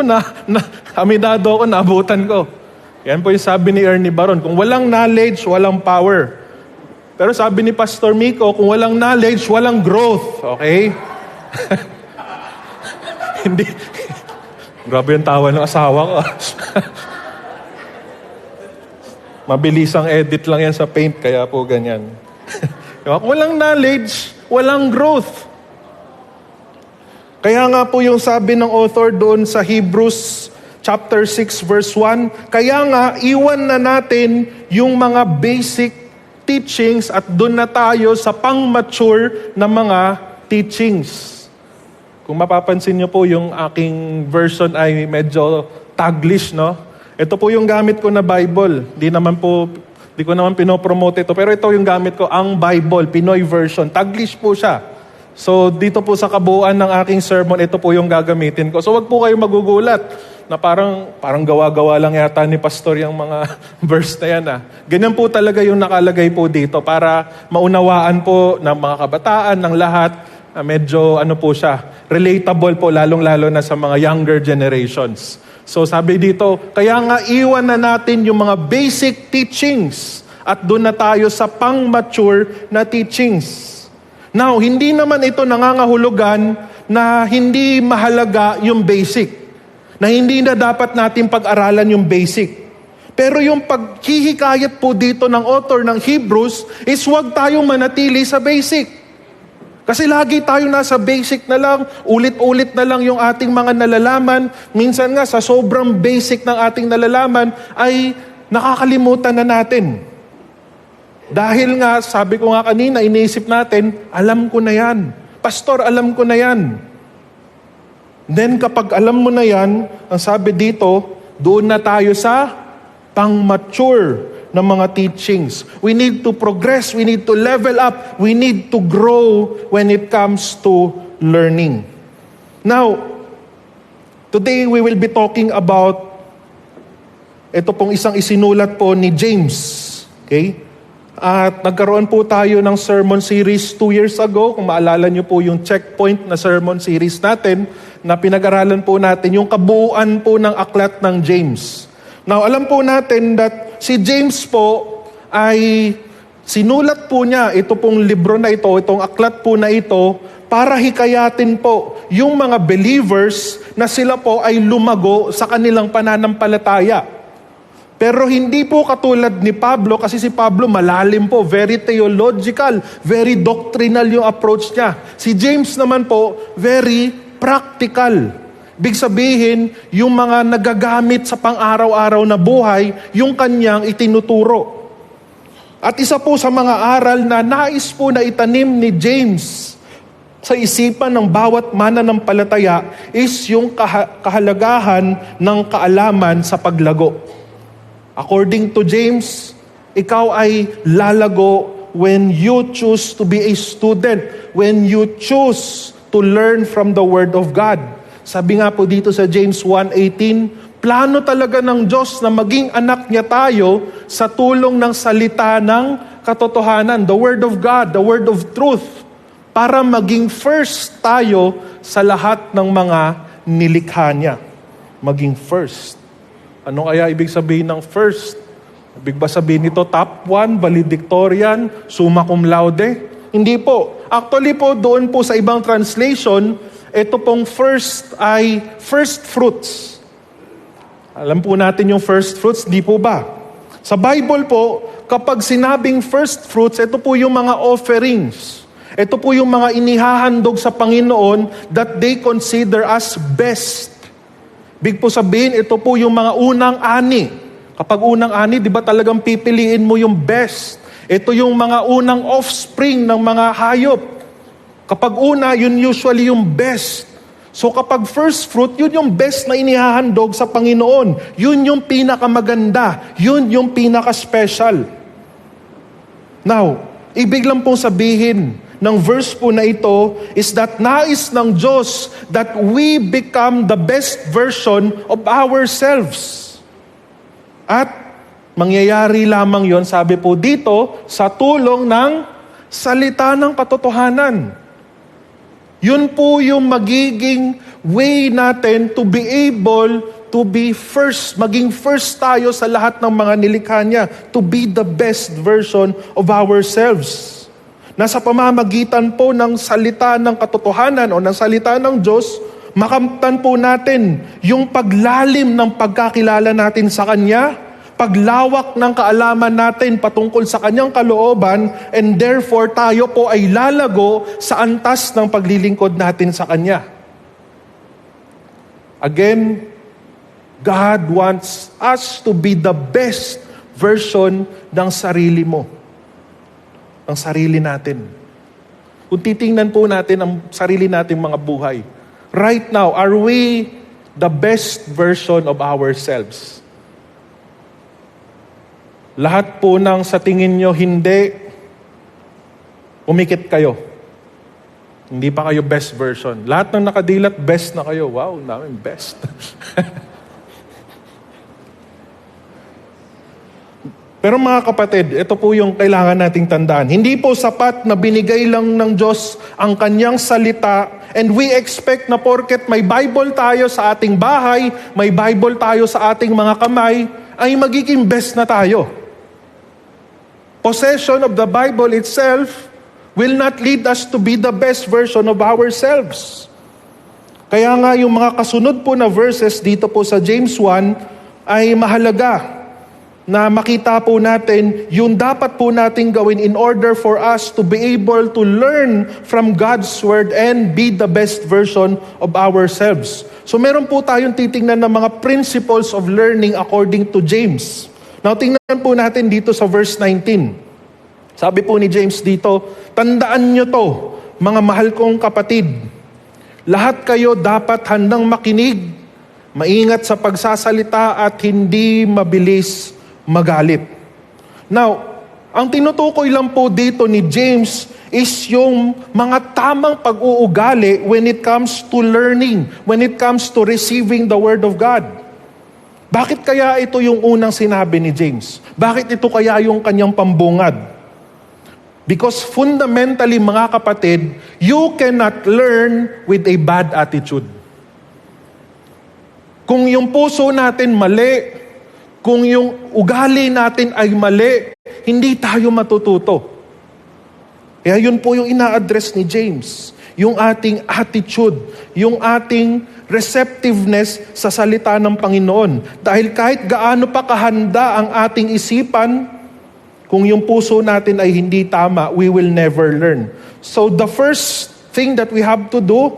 aminado ako, naabutan ko. Yan po yung sabi ni Ernie Baron. Kung walang knowledge, walang power. Pero sabi ni Pastor Miko, kung walang knowledge, walang growth. Okay? Hindi. Grabe yung tawa ng asawa ko. Mabilis ang edit lang yan sa Paint, kaya po ganyan. Kung walang knowledge, walang growth. Kaya nga po yung sabi ng author doon sa Hebrews chapter 6 verse 1, kaya nga iwan na natin yung mga basic teachings at doon na tayo sa pang-mature na mga teachings. Kung mapapansin niyo po, yung aking version ay medyo Taglish, no? Ito po yung gamit ko na Bible. Di ko naman pinopromote ito. Pero ito yung gamit ko, ang Bible, Pinoy version. Taglish po siya. So dito po sa kabuuan ng aking sermon, ito po yung gagamitin ko. So wag po kayo magugulat na parang gawa-gawa lang yata ni Pastor yung mga verse na yan. Ganyan po talaga yung nakalagay po dito para maunawaan po ng mga kabataan, ng lahat. Medyo po siya, relatable po lalong-lalo na sa mga younger generations. So sabi dito, kaya nga iwan na natin yung mga basic teachings at doon na tayo sa pang-mature na teachings. Now, hindi naman ito nangangahulugan na hindi mahalaga yung basic. Na hindi na dapat natin pag-aralan yung basic. Pero yung paghihikayat po dito ng author ng Hebrews is huwag tayong manatili sa basic. Kasi lagi tayo nasa basic na lang, ulit-ulit na lang yung ating mga nalalaman. Minsan nga sa sobrang basic ng ating nalalaman ay nakakalimutan na natin. Dahil nga, sabi ko nga kanina, iniisip natin, alam ko na yan. Pastor, alam ko na yan. Then kapag alam mo na yan, ang sabi dito, doon na tayo sa pang-mature ng mga teachings. We need to progress, we need to level up, we need to grow when it comes to learning. Now, today we will be talking about ito pong isang isinulat po ni James. Okay? At nagkaroon po tayo ng sermon series 2 years ago. Kung maalala nyo po yung checkpoint na sermon series natin, na pinag-aralan po natin yung kabuuan po ng aklat ng James. Now, alam po natin that si James po ay sinulat po niya ito pong libro na ito, itong aklat po na ito, para hikayatin po yung mga believers na sila po ay lumago sa kanilang pananampalataya. Pero hindi po katulad ni Pablo, kasi si Pablo malalim po, very theological, very doctrinal yung approach niya. Si James naman po, very practical. Big sabihin, yung mga nagagamit sa pang-araw-araw na buhay, yung kanyang itinuturo. At isa po sa mga aral na nais po na itanim ni James sa isipan ng bawat mananampalataya is yung kahalagahan ng kaalaman sa paglago. According to James, ikaw ay lalago when you choose to be a student, when you choose to learn from the Word of God. Sabi nga po dito sa James 1:18, plano talaga ng Diyos na maging anak niya tayo sa tulong ng salita ng katotohanan, the Word of God, the Word of truth, para maging first tayo sa lahat ng mga nilikha niya. Maging first. Ano kaya ibig sabihin ng first? Ibig ba sabihin nito top 1, valedictorian, summa cum laude? Hindi po. Actually po, doon po sa ibang translation, ito pong first ay first fruits. Alam po natin yung first fruits, di po ba? Sa Bible po, kapag sinabing first fruits, ito po yung mga offerings. Ito po yung mga inihahandog sa Panginoon that they consider as best. Big po sabihin, ito po yung mga unang ani. Kapag unang ani, di ba talagang pipiliin mo yung best? Ito yung mga unang offspring ng mga hayop. Kapag una, yun usually yung best. So kapag first fruit, yun yung best na inihahandog sa Panginoon. Yun yung pinakamaganda. Yun yung pinaka-special. Now, ibig lang pong sabihin ng verse po na ito is that nais ng Diyos that we become the best version of ourselves. At mangyayari lamang yon, sabi po dito, sa tulong ng salita ng katotohanan. Yun po yung magiging way natin to be able to be first, maging first tayo sa lahat ng mga nilikha niya, to be the best version of ourselves. Nasa pamamagitan po ng salita ng katotohanan o ng salita ng Diyos, makamtan po natin yung paglalim ng pagkakilala natin sa Kanya, paglawak ng kaalaman natin patungkol sa Kanyang kalooban, and therefore tayo po ay lalago sa antas ng paglilingkod natin sa Kanya. Again, God wants us to be the best version ng sarili mo. Ang sarili natin. Kung titingnan po natin ang sarili nating mga buhay, right now, are we the best version of ourselves? Lahat po ng sa tingin nyo hindi, umikit kayo. Hindi pa kayo best version. Lahat ng nakadilat, best na kayo. Wow, namin best. Pero mga kapatid, ito po yung kailangan nating tandaan. Hindi po sapat na binigay lang ng Diyos ang Kanyang salita and we expect na porket may Bible tayo sa ating bahay, may Bible tayo sa ating mga kamay, ay magiging best na tayo. Possession of the Bible itself will not lead us to be the best version of ourselves. Kaya nga yung mga kasunod po na verses dito po sa James 1 ay mahalaga na makita po natin yung dapat po nating gawin in order for us to be able to learn from God's Word and be the best version of ourselves. So meron po tayong titingnan ng mga principles of learning according to James. Now tingnan po natin dito sa verse 19. Sabi po ni James dito, tandaan nyo to, mga mahal kong kapatid. Lahat kayo dapat handang makinig, maingat sa pagsasalita at hindi mabilis magalit. Now, ang tinutukoy lang po dito ni James is yung mga tamang pag-uugali when it comes to learning, when it comes to receiving the Word of God. Bakit kaya ito yung unang sinabi ni James? Bakit ito kaya yung kanyang pambungad? Because fundamentally, mga kapatid, you cannot learn with a bad attitude. Kung yung puso natin mali, kung yung ugali natin ay mali, hindi tayo matututo. Kaya yun po yung ina-address ni James. Yung ating attitude, yung ating receptiveness sa salita ng Panginoon. Dahil kahit gaano pa kahanda ang ating isipan, kung yung puso natin ay hindi tama, we will never learn. So the first thing that we have to do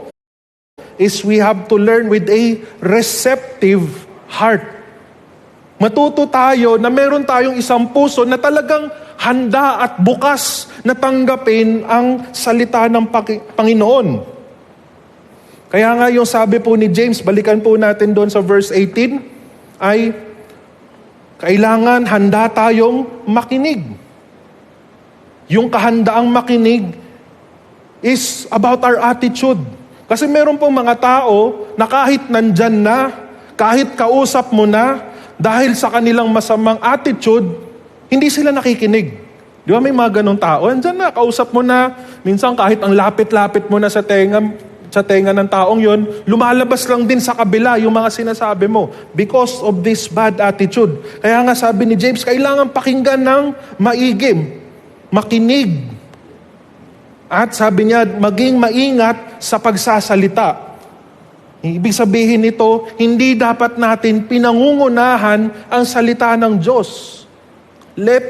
is we have to learn with a receptive heart. Matuto tayo na meron tayong isang puso na talagang handa at bukas na tanggapin ang salita ng Panginoon. Kaya nga yung sabi po ni James, balikan po natin doon sa verse 18, ay kailangan handa tayong makinig. Yung kahandaang makinig is about our attitude. Kasi meron pong mga tao na kahit nandyan na, kahit kausap mo na, dahil sa kanilang masamang attitude, hindi sila nakikinig. Di ba may mga ganong tao? Andyan na, kausap mo na. Minsan kahit ang lapit-lapit mo na sa tenga, sa tenga ng taong yon, lumalabas lang din sa kabila yung mga sinasabi mo because of this bad attitude. Kaya nga sabi ni James, kailangan pakinggan ng maigim, makinig. At sabi niya, maging maingat sa pagsasalita. Ibig sabihin nito, hindi dapat natin pinangungunahan ang salita ng Diyos. Let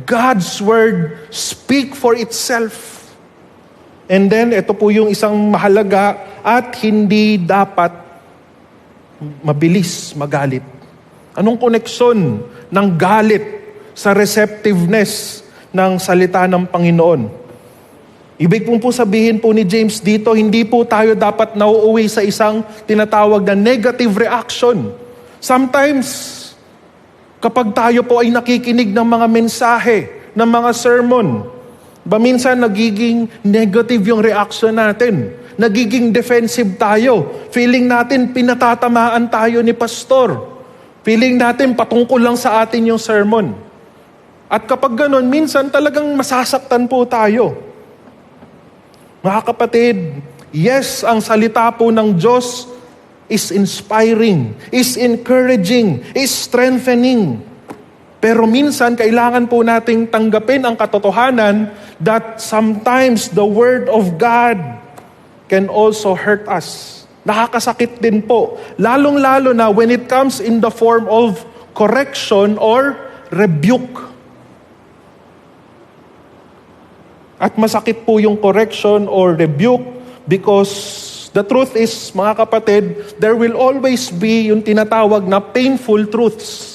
God's word speak for itself. And then, ito po yung isang mahalaga at hindi dapat mabilis magalit. Anong koneksyon ng galit sa receptiveness ng salita ng Panginoon? Ibig po sabihin po ni James dito, hindi po tayo dapat nauuwi sa isang tinatawag na negative reaction. Sometimes, kapag tayo po ay nakikinig ng mga mensahe, ng mga sermon, minsan nagiging negative yung reaction natin. Nagiging defensive tayo. Feeling natin pinatatamaan tayo ni pastor. Feeling natin patungkol lang sa atin yung sermon. At kapag ganun, minsan talagang masasaktan po tayo. Mga kapatid, yes, ang salita po ng Diyos is inspiring, is encouraging, is strengthening. Pero minsan, kailangan po nating tanggapin ang katotohanan that sometimes the Word of God can also hurt us. Nakakasakit din po. Lalong-lalo na when it comes in the form of correction or rebuke. At masakit po yung correction or rebuke because the truth is, mga kapatid, there will always be yung tinatawag na painful truths.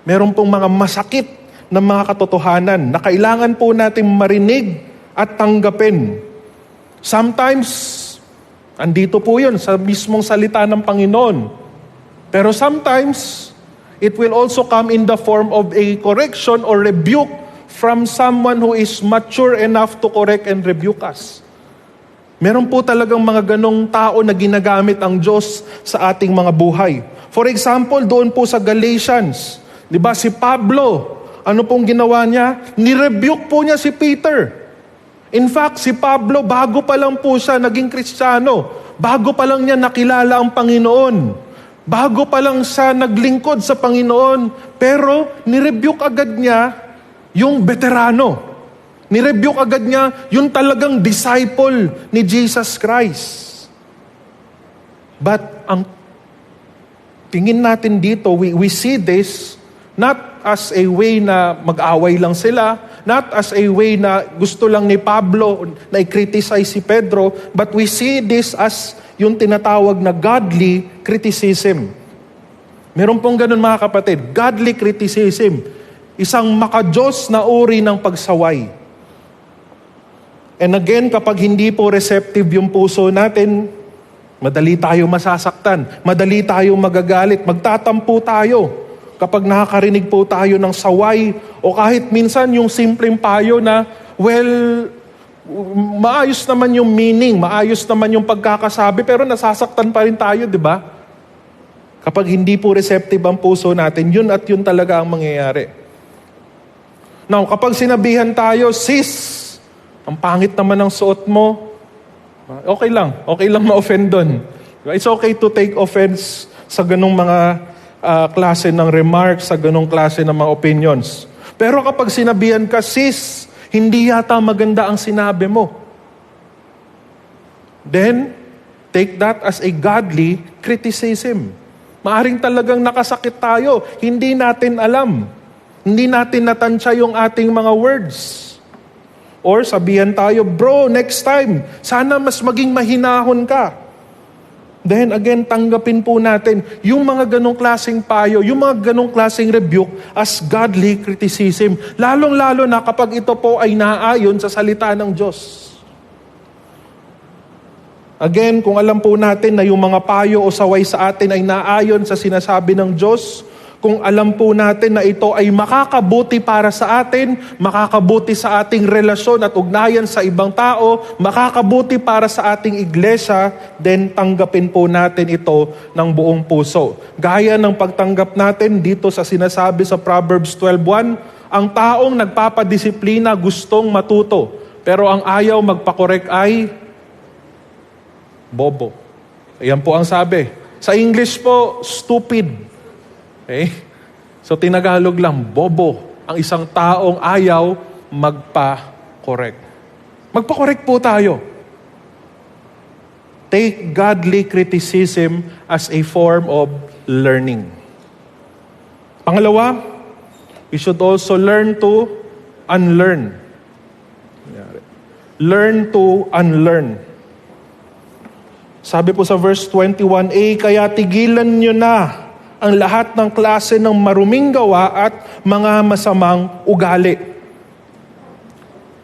Meron pong mga masakit na mga katotohanan na kailangan po natin marinig at tanggapin. Sometimes, andito po yun sa mismong salita ng Panginoon. Pero sometimes, it will also come in the form of a correction or rebuke from someone who is mature enough to correct and rebuke us. Meron po talagang mga ganong tao na ginagamit ang Diyos sa ating mga buhay. For example, doon po sa Galatians, di ba si Pablo, ano pong ginawa niya? Nirebuke po niya si Peter. In fact, si Pablo, bago pa lang po siya naging Kristiyano, bago pa lang niya nakilala ang Panginoon, bago pa lang siya naglingkod sa Panginoon, pero nirebuke agad niya yung veterano. Nirebuke agad niya yung talagang disciple ni Jesus Christ. But ang tingin natin dito, we see this not as a way na mag-away lang sila, not as a way na gusto lang ni Pablo na i-criticize si Pedro, but we see this as yung tinatawag na godly criticism. Meron pong ganun mga kapatid, godly criticism. Isang makadiyos na uri ng pagsaway. And again, kapag hindi po receptive yung puso natin, madali tayo masasaktan, madali tayo magagalit, magtatampo tayo kapag nakakarinig po tayo ng saway o kahit minsan yung simpleng payo na, well, maayos naman yung meaning, maayos naman yung pagkakasabi, pero nasasaktan pa rin tayo, di ba? Kapag hindi po receptive ang puso natin, yun at yun talaga ang mangyayari. Now, kapag sinabihan tayo, sis, ang pangit naman ng suot mo, okay lang ma-offend doon. It's okay to take offense sa ganong mga klase ng remarks, sa ganong klase ng mga opinions. Pero kapag sinabihan ka, sis, hindi yata maganda ang sinabi mo. Then, take that as a godly criticism. Maaring talagang nakasakit tayo, hindi natin alam. Hindi natin natansya yung ating mga words. Or sabihan tayo, bro, next time, sana mas maging mahinahon ka. Then again, tanggapin po natin yung mga ganong klaseng payo, yung mga ganong klaseng rebuke as godly criticism. Lalong-lalo na kapag ito po ay naayon sa salita ng Diyos. Again, kung alam po natin na yung mga payo o saway sa atin ay naayon sa sinasabi ng Diyos, kung alam po natin na ito ay makakabuti para sa atin, makakabuti sa ating relasyon at ugnayan sa ibang tao, makakabuti para sa ating iglesia, then tanggapin po natin ito ng buong puso. Gaya ng pagtanggap natin dito sa sinasabi sa Proverbs 12:1, ang taong nagpapadisiplina gustong matuto, pero ang ayaw magpakorek ay bobo. Ayan po ang sabi. Sa English po, stupid. Okay? So tinagalog lang, bobo. Ang isang taong ayaw magpa-correct. Magpa-correct po tayo. Take godly criticism as a form of learning. Pangalawa, we should also learn to unlearn. Learn to unlearn. Sabi po sa verse 21a, kaya tigilan nyo na ang lahat ng klase ng maruming gawa at mga masamang ugali.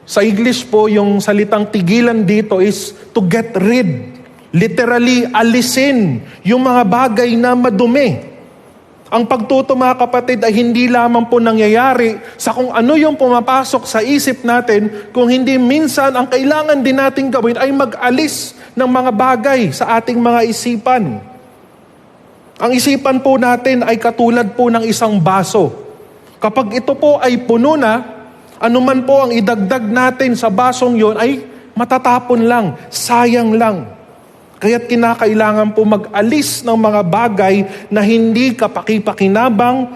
Sa English po, yung salitang tigilan dito is to get rid. Literally, alisin yung mga bagay na madumi. Ang pagtuto, mga kapatid, ay hindi lamang po nangyayari sa kung ano yung pumapasok sa isip natin, kung hindi minsan ang kailangan din natin gawin ay mag-alis ng mga bagay sa ating mga isipan. Ang isipan po natin ay katulad po ng isang baso. Kapag ito po ay puno na, anuman po ang idagdag natin sa basong yon ay matatapon lang, sayang lang. Kaya't kinakailangan po mag-alis ng mga bagay na hindi kapaki-pakinabang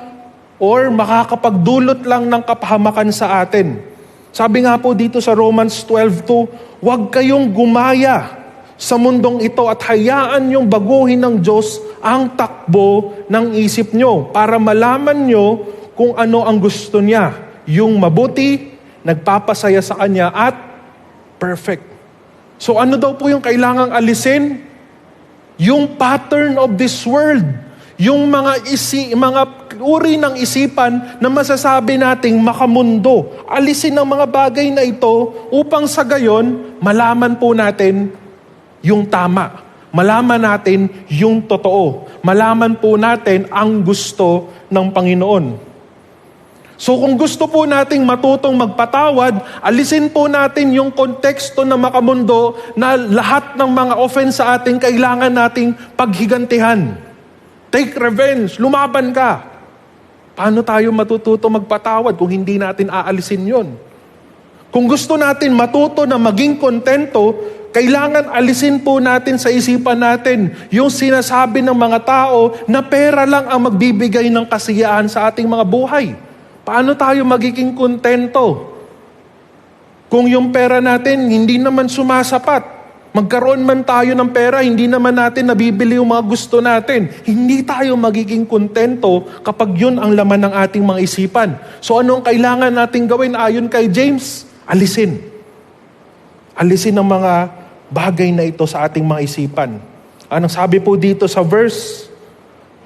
or makakapagdulot lang ng kapahamakan sa atin. Sabi nga po dito sa Romans 12:2, huwag kayong gumaya sa mundong ito at hayaan yung baguhin ng Diyos ang takbo ng isip nyo para malaman nyo kung ano ang gusto niya. Yung mabuti, nagpapasaya sa Kanya at perfect. So ano daw po yung kailangang alisin? Yung pattern of this world. Yung mga uri ng isipan na masasabi nating makamundo. Alisin ang mga bagay na ito upang sa gayon, malaman po natin yung tama. Malaman natin yung totoo. Malaman po natin ang gusto ng Panginoon. So kung gusto po nating matutong magpatawad, alisin po natin yung konteksto na makamundo na lahat ng mga offense sa atin kailangan nating paghigantihan. Take revenge, lumaban ka. Paano tayo matututo magpatawad kung hindi natin aalisin yon? Kung gusto natin matuto na maging kontento, kailangan alisin po natin sa isipan natin yung sinasabi ng mga tao na pera lang ang magbibigay ng kasiyahan sa ating mga buhay. Paano tayo magiging kontento? Kung yung pera natin hindi naman sumasapat, magkaroon man tayo ng pera, hindi naman natin nabibili yung mga gusto natin. Hindi tayo magiging kontento kapag yun ang laman ng ating mga isipan. So anong kailangan natin gawin ayon kay James? Alisin. Alisin ang mga bagay na ito sa ating mga isipan. Anong sabi po dito sa verse?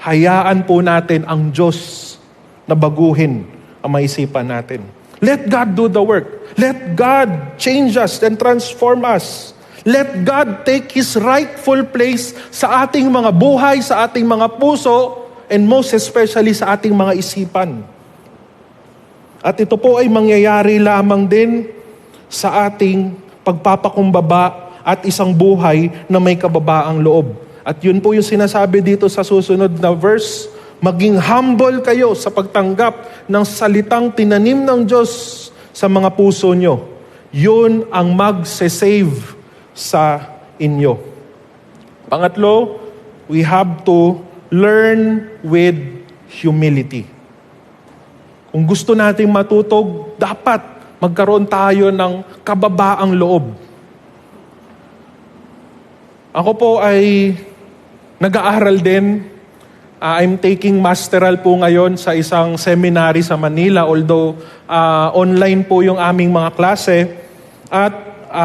Hayaan po natin ang Diyos na baguhin ang maisipan natin. Let God do the work. Let God change us and transform us. Let God take His rightful place sa ating mga buhay, sa ating mga puso, and most especially sa ating mga isipan. At ito po ay mangyayari lamang din sa ating pagpapakumbaba at isang buhay na may kababaang loob. At yun po yung sinasabi dito sa susunod na verse, maging humble kayo sa pagtanggap ng salitang tinanim ng Diyos sa mga puso nyo. Yun ang magse-save sa inyo. Pangatlo, we have to learn with humility. Kung gusto nating matutog, dapat magkaroon tayo ng kababaang loob. Ako po ay nag-aaral din. I'm taking masteral po ngayon sa isang seminary sa Manila, although online po yung aming mga klase. At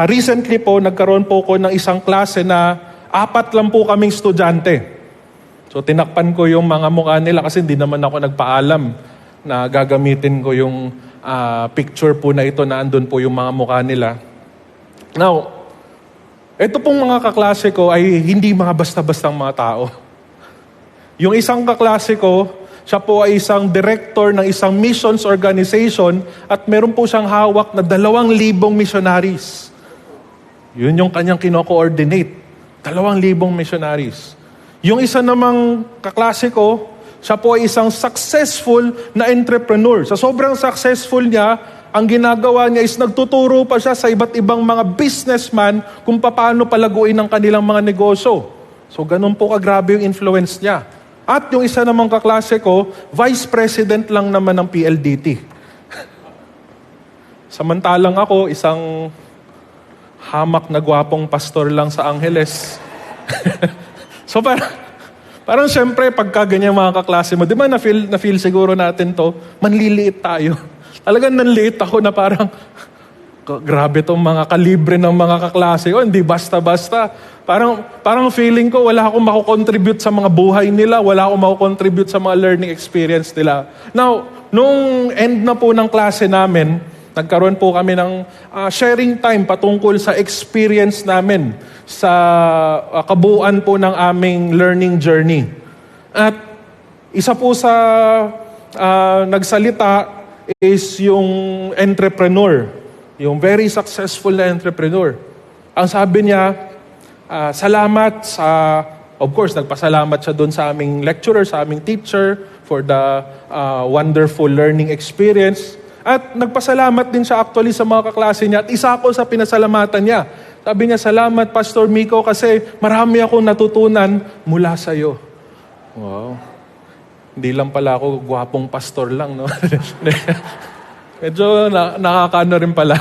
recently po, nagkaroon po ko ng isang klase na 4 lang po kaming estudyante. So tinakpan ko yung mga mukha nila kasi hindi naman ako nagpaalam na gagamitin ko yung picture po na ito na andun po yung mga mukha nila. Now, ito pong mga kaklase ko ay hindi mga basta-bastang mga tao. Yung isang kaklase ko, siya po ay isang director ng isang missions organization at meron po siyang hawak na 2,000 missionaries. Yun yung kanyang kino-coordinate. 2,000 missionaries. Yung isa namang kaklase ko, siya po ay isang successful na entrepreneur. Sa sobrang successful niya, ang ginagawa niya is nagtuturo pa siya sa iba't ibang mga businessman kung paano palaguin ang kanilang mga negosyo. So ganun po kagrabe yung influence niya. At yung isa namang kaklase ko, vice president lang naman ng PLDT. Samantalang ako, isang hamak na gwapong pastor lang sa Angeles. So parang syempre, pagka ganyan mga kaklase mo, di ba na-feel siguro natin to, manliliit tayo. Talagang nanliit ako na parang, grabe tong mga kalibre ng mga kaklase ko, hindi basta-basta. Parang feeling ko, wala akong makukontribute sa mga buhay nila, wala akong makukontribute sa mga learning experience nila. Now, nung end na po ng klase namin, nagkaroon po kami ng sharing time patungkol sa experience namin sa kabuuan po ng aming learning journey. At isa po sa nagsalita is yung entrepreneur, yung very successful na entrepreneur. Ang sabi niya, salamat sa, of course, nagpasalamat siya doon sa aming lecturer, sa aming teacher for the wonderful learning experience. At nagpasalamat din siya actually sa mga kaklase niya. At isa ako sa pinasalamatan niya. Sabi niya, salamat Pastor Miko kasi marami akong natutunan mula sa iyo. Wow. Hindi lang pala ako gwapong pastor lang, no? Medyo nakakaano rin pala.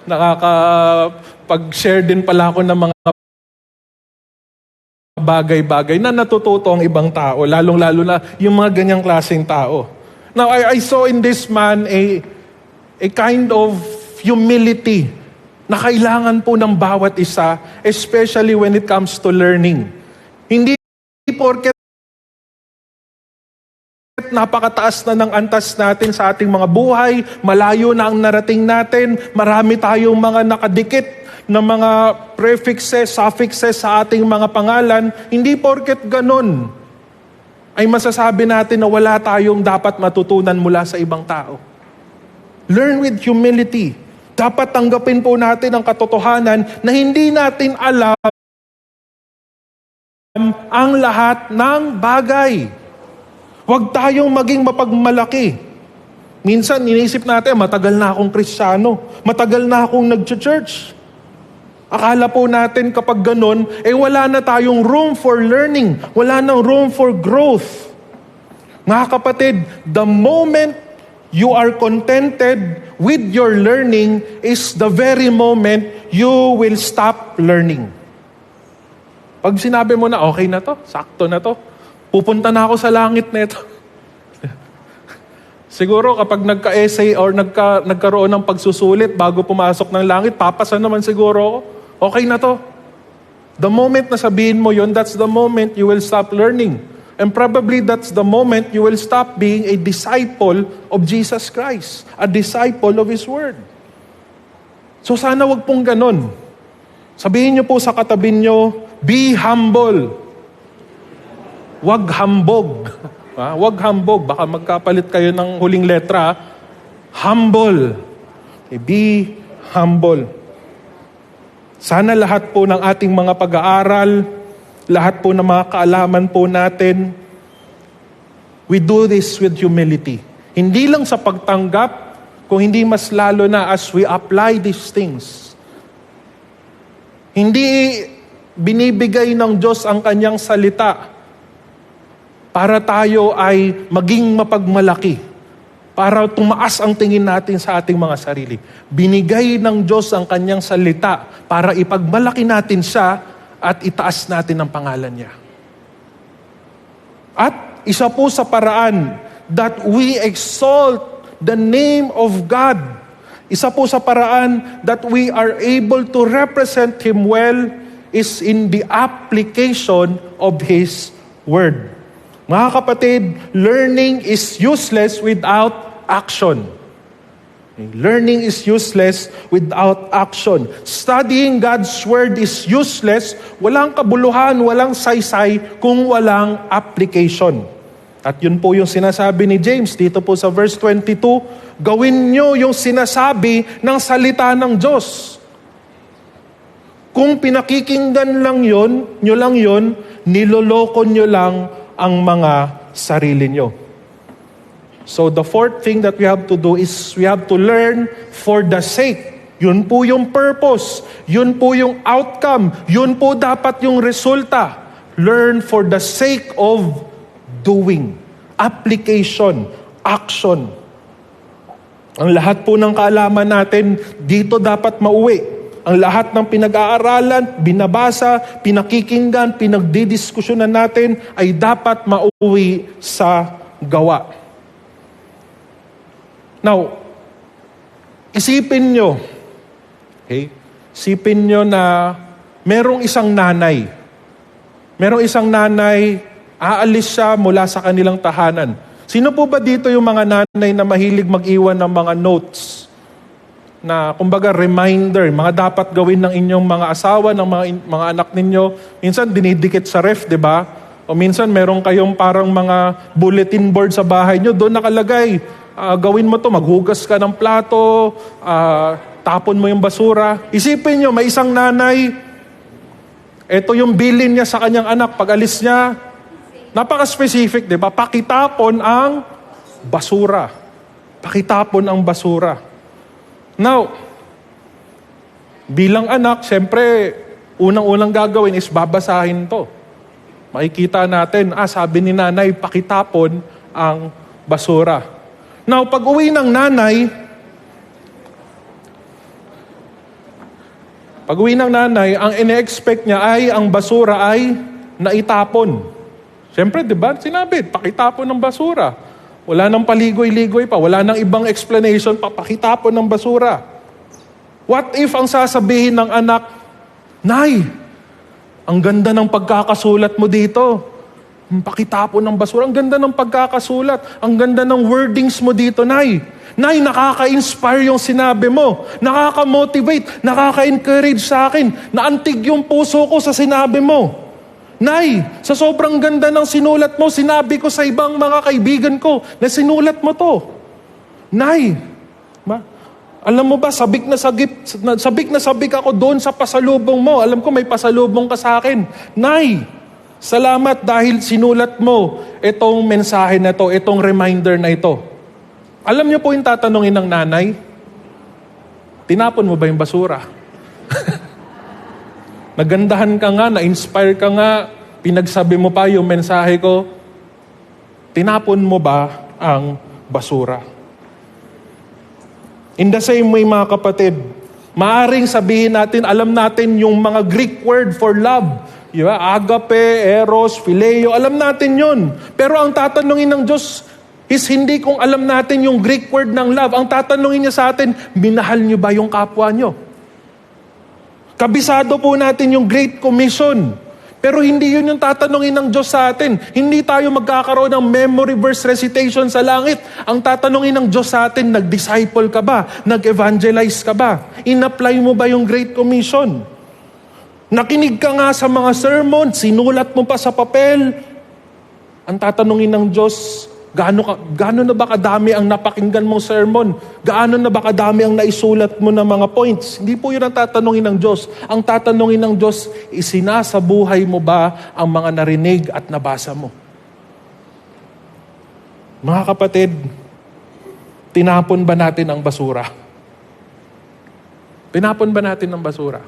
Nakakapag-share din pala ako ng mga bagay-bagay na natututo ang ibang tao. Lalong-lalo na yung mga ganyang klaseng tao. Now, I saw in this man a kind of humility na kailangan po ng bawat isa, especially when it comes to learning. Hindi porket napakataas na ng antas natin sa ating mga buhay, malayo na ang narating natin, marami tayong mga nakadikit na mga prefixes, suffixes sa ating mga pangalan, hindi porket ganun ay masasabi natin na wala tayong dapat matutunan mula sa ibang tao. Learn with humility. Dapat tanggapin po natin ang katotohanan na hindi natin alam ang lahat ng bagay. Huwag tayong maging mapagmalaki. Minsan, inisip natin, matagal na akong Kristiyano, matagal na akong nag-church. Akala po natin kapag ganun, wala na tayong room for learning. Wala nang room for growth. Mga kapatid, the moment you are contented with your learning is the very moment you will stop learning. Pag sinabi mo na, okay na to, sakto na to, pupunta na ako sa langit na ito. Siguro kapag nagka-essay or nagkaroon ng pagsusulit bago pumasok ng langit, papasa naman siguro ako. Okay na to. The moment na sabihin mo yun, that's the moment you will stop learning. And probably that's the moment you will stop being a disciple of Jesus Christ. A disciple of His Word. So sana wag pong ganun. Sabihin niyo po sa katabi niyo, be humble. Wag hambog. Wag hambog. Baka magkapalit kayo ng huling letra. Humble. Okay, be humble. Sana lahat po ng ating mga pag-aaral, lahat po ng mga kaalaman po natin, we do this with humility. Hindi lang sa pagtanggap, kung hindi mas lalo na as we apply these things. Hindi binibigay ng Diyos ang kanyang salita para tayo ay maging mapagmalaki. Para tumaas ang tingin natin sa ating mga sarili. Binigay ng Diyos ang kanyang salita para ipagmalaki natin siya at itaas natin ang pangalan niya. At isa po sa paraan that we exalt the name of God. Isa po sa paraan that we are able to represent Him well is in the application of His Word. Mga kapatid, learning is useless without action. Learning is useless without action. Studying God's Word is useless, walang kabuluhan, walang saysay, kung walang application. At yun po yung sinasabi ni James dito po sa verse 22, gawin nyo yung sinasabi ng salita ng Diyos. Kung pinakikinggan lang yun, niloloko nyo lang ang mga sarili nyo. So the fourth thing that we have to do is we have to learn for the sake. Yun po yung purpose. Yun po yung outcome. Yun po dapat yung resulta. Learn for the sake of doing. Application. Action. Ang lahat po ng kaalaman natin, dito dapat mauwi. Ang lahat ng pinag-aaralan, binabasa, pinakikinggan, pinagdidiskusyonan natin ay dapat mauwi sa gawa. Now, isipin nyo na merong isang nanay. Merong isang nanay, aalis siya mula sa kanilang tahanan. Sino po ba dito yung mga nanay na mahilig mag-iwan ng mga notes? Na kumbaga reminder, mga dapat gawin ng inyong mga asawa, ng mga anak ninyo. Minsan dinidikit sa ref, di ba? O minsan meron kayong parang mga bulletin board sa bahay nyo, doon nakalagay, gawin mo to, maghugas ka ng plato, tapon mo yung basura. Isipin nyo, may isang nanay, ito yung bilin niya sa kanyang anak, pag alis niya, napaka-specific, di ba? Pakitapon ang basura. Pakitapon ang basura. Now, bilang anak, siyempre, unang-unang gagawin is babasahin to. Makikita natin, sabi ni nanay, pakitapon ang basura. Now, pag uwi ng nanay, ang ine-expect niya ay ang basura ay naitapon. Siyempre, di ba? Sinabi, pakitapon ng basura. Wala nang paligoy-ligoy pa. Wala nang ibang explanation pa. Pakitapon ng basura. What if ang sasabihin ng anak, Nay, ang ganda ng pagkakasulat mo dito. Pakitapon ng basura. Ang ganda ng pagkakasulat. Ang ganda ng wordings mo dito, Nay. Nay, nakaka-inspire yung sinabi mo. Nakaka-motivate. Nakaka-encourage sa akin. Naantig yung puso ko sa sinabi mo. Nay, sa sobrang ganda ng sinulat mo, sinabi ko sa ibang mga kaibigan ko na sinulat mo to. Nay, alam mo ba, sabik na sabik ako doon sa pasalubong mo. Alam ko may pasalubong ka sa akin. Nay, salamat dahil sinulat mo itong mensahe na to, itong reminder na ito. Alam niyo po yung tatanungin ng nanay? Tinapon mo ba yung basura? Nagandahan ka nga, na-inspire ka nga, pinagsabi mo pa yung mensahe ko, tinapon mo ba ang basura? In the same way, mga kapatid, maaring sabihin natin, alam natin yung mga Greek word for love, diba? Agape, eros, phileo, alam natin yun. Pero ang tatanungin ng Diyos is hindi kung alam natin yung Greek word ng love. Ang tatanungin niya sa atin, minahal niyo ba yung kapwa niyo? Kabisado po natin yung Great Commission. Pero hindi yun yung tatanungin ng Diyos sa atin. Hindi tayo magkakaroon ng memory verse recitation sa langit. Ang tatanungin ng Diyos sa atin, nag-disciple ka ba? Nag-evangelize ka ba? In-apply mo ba yung Great Commission? Nakinig ka nga sa mga sermon, sinulat mo pa sa papel. Ang tatanungin ng Diyos, gaano na ba kadami ang napakinggan mong sermon? Gaano na ba kadami ang naisulat mo ng mga points? Hindi po yun ang tatanungin ng Diyos. Ang tatanungin ng Diyos, isinasabuhay mo ba ang mga narinig at nabasa mo? Mga kapatid, tinapon ba natin ang basura? Tinapon ba natin ang basura?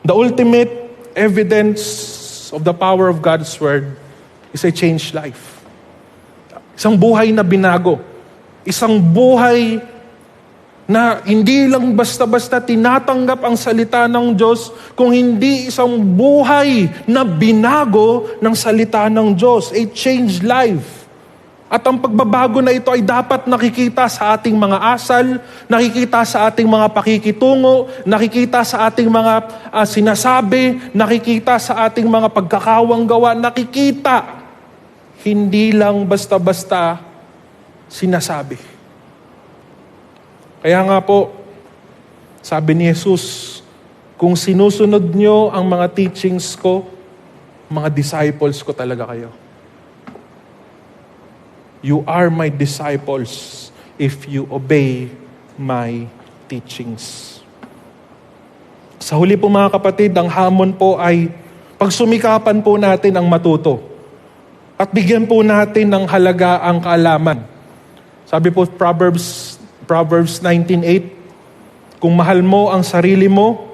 The ultimate evidence of the power of God's Word is a changed life. Isang buhay na binago. Isang buhay na hindi lang basta-basta tinatanggap ang salita ng Diyos, kung hindi isang buhay na binago ng salita ng Diyos. A changed life. At ang pagbabago na ito ay dapat nakikita sa ating mga asal, nakikita sa ating mga pakikitungo, nakikita sa ating mga sinasabi, nakikita sa ating mga pagkakawang gawa, nakikita. Hindi lang basta-basta sinasabi. Kaya nga po, sabi ni Jesus, kung sinusunod nyo ang mga teachings ko, mga disciples ko talaga kayo. You are my disciples if you obey my teachings. Sa huli po mga kapatid, ang hamon po ay pagsumikapan po natin ang matuto. At bigyan po natin ng halaga ang kaalaman. Sabi po Proverbs 19:8, kung mahal mo ang sarili mo,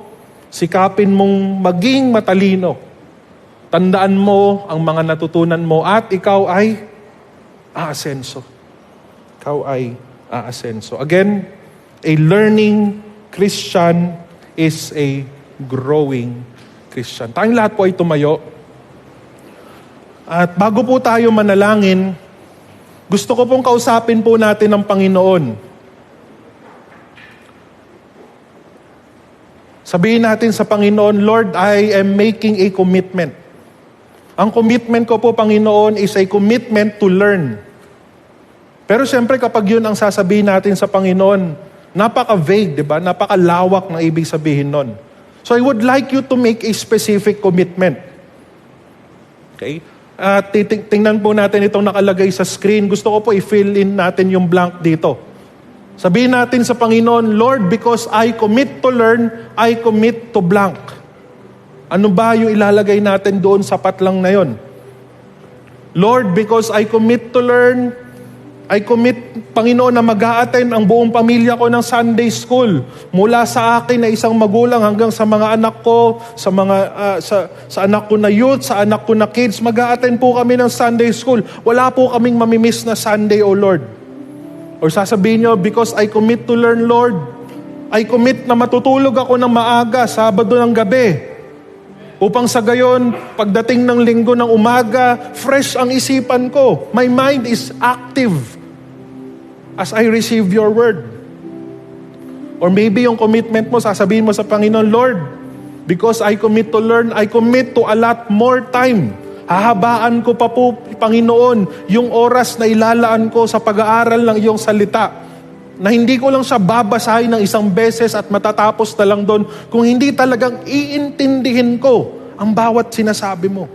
sikapin mong maging matalino. Tandaan mo ang mga natutunan mo at ikaw ay aasenso. Ikaw ay aasenso. Again, a learning Christian is a growing Christian. Tayong lahat po ay tumayo. At bago po tayo manalangin, gusto ko pong kausapin po natin ang Panginoon. Sabihin natin sa Panginoon, Lord, I am making a commitment. Ang commitment ko po, Panginoon, is a commitment to learn. Pero siyempre kapag yun ang sasabihin natin sa Panginoon, napaka-vague, di ba? Napakalawak ng ibig sabihin nun. So I would like you to make a specific commitment. Okay? Tingnan po natin itong nakalagay sa screen. Gusto ko po i-fill in natin yung blank dito. Sabihin natin sa Panginoon, Lord, because I commit to learn, I commit to blank. Ano ba yung ilalagay natin doon? Sapat lang na yon. Lord, because I commit to learn, I commit, Panginoon, na mag-a-attend ang buong pamilya ko ng Sunday School. Mula sa akin na isang magulang hanggang sa mga anak ko, sa anak ko na youth, sa anak ko na kids, mag-a-attend po kami ng Sunday School. Wala po kaming mamimiss na Sunday, O Lord. Or sasabihin nyo, because I commit to learn, Lord, I commit na matutulog ako ng maaga, Sabado ng gabi. Upang sa gayon, pagdating ng linggo ng umaga, fresh ang isipan ko. My mind is active as I receive your word. Or maybe yung commitment mo, sasabihin mo sa Panginoon, Lord, because I commit to learn, I commit to allot more time. Hahabaan ko pa po, Panginoon, yung oras na ilalaan ko sa pag-aaral ng iyong salita. Na hindi ko lang siya babasahin ng isang beses at matatapos na lang doon, kung hindi talagang iintindihin ko ang bawat sinasabi mo.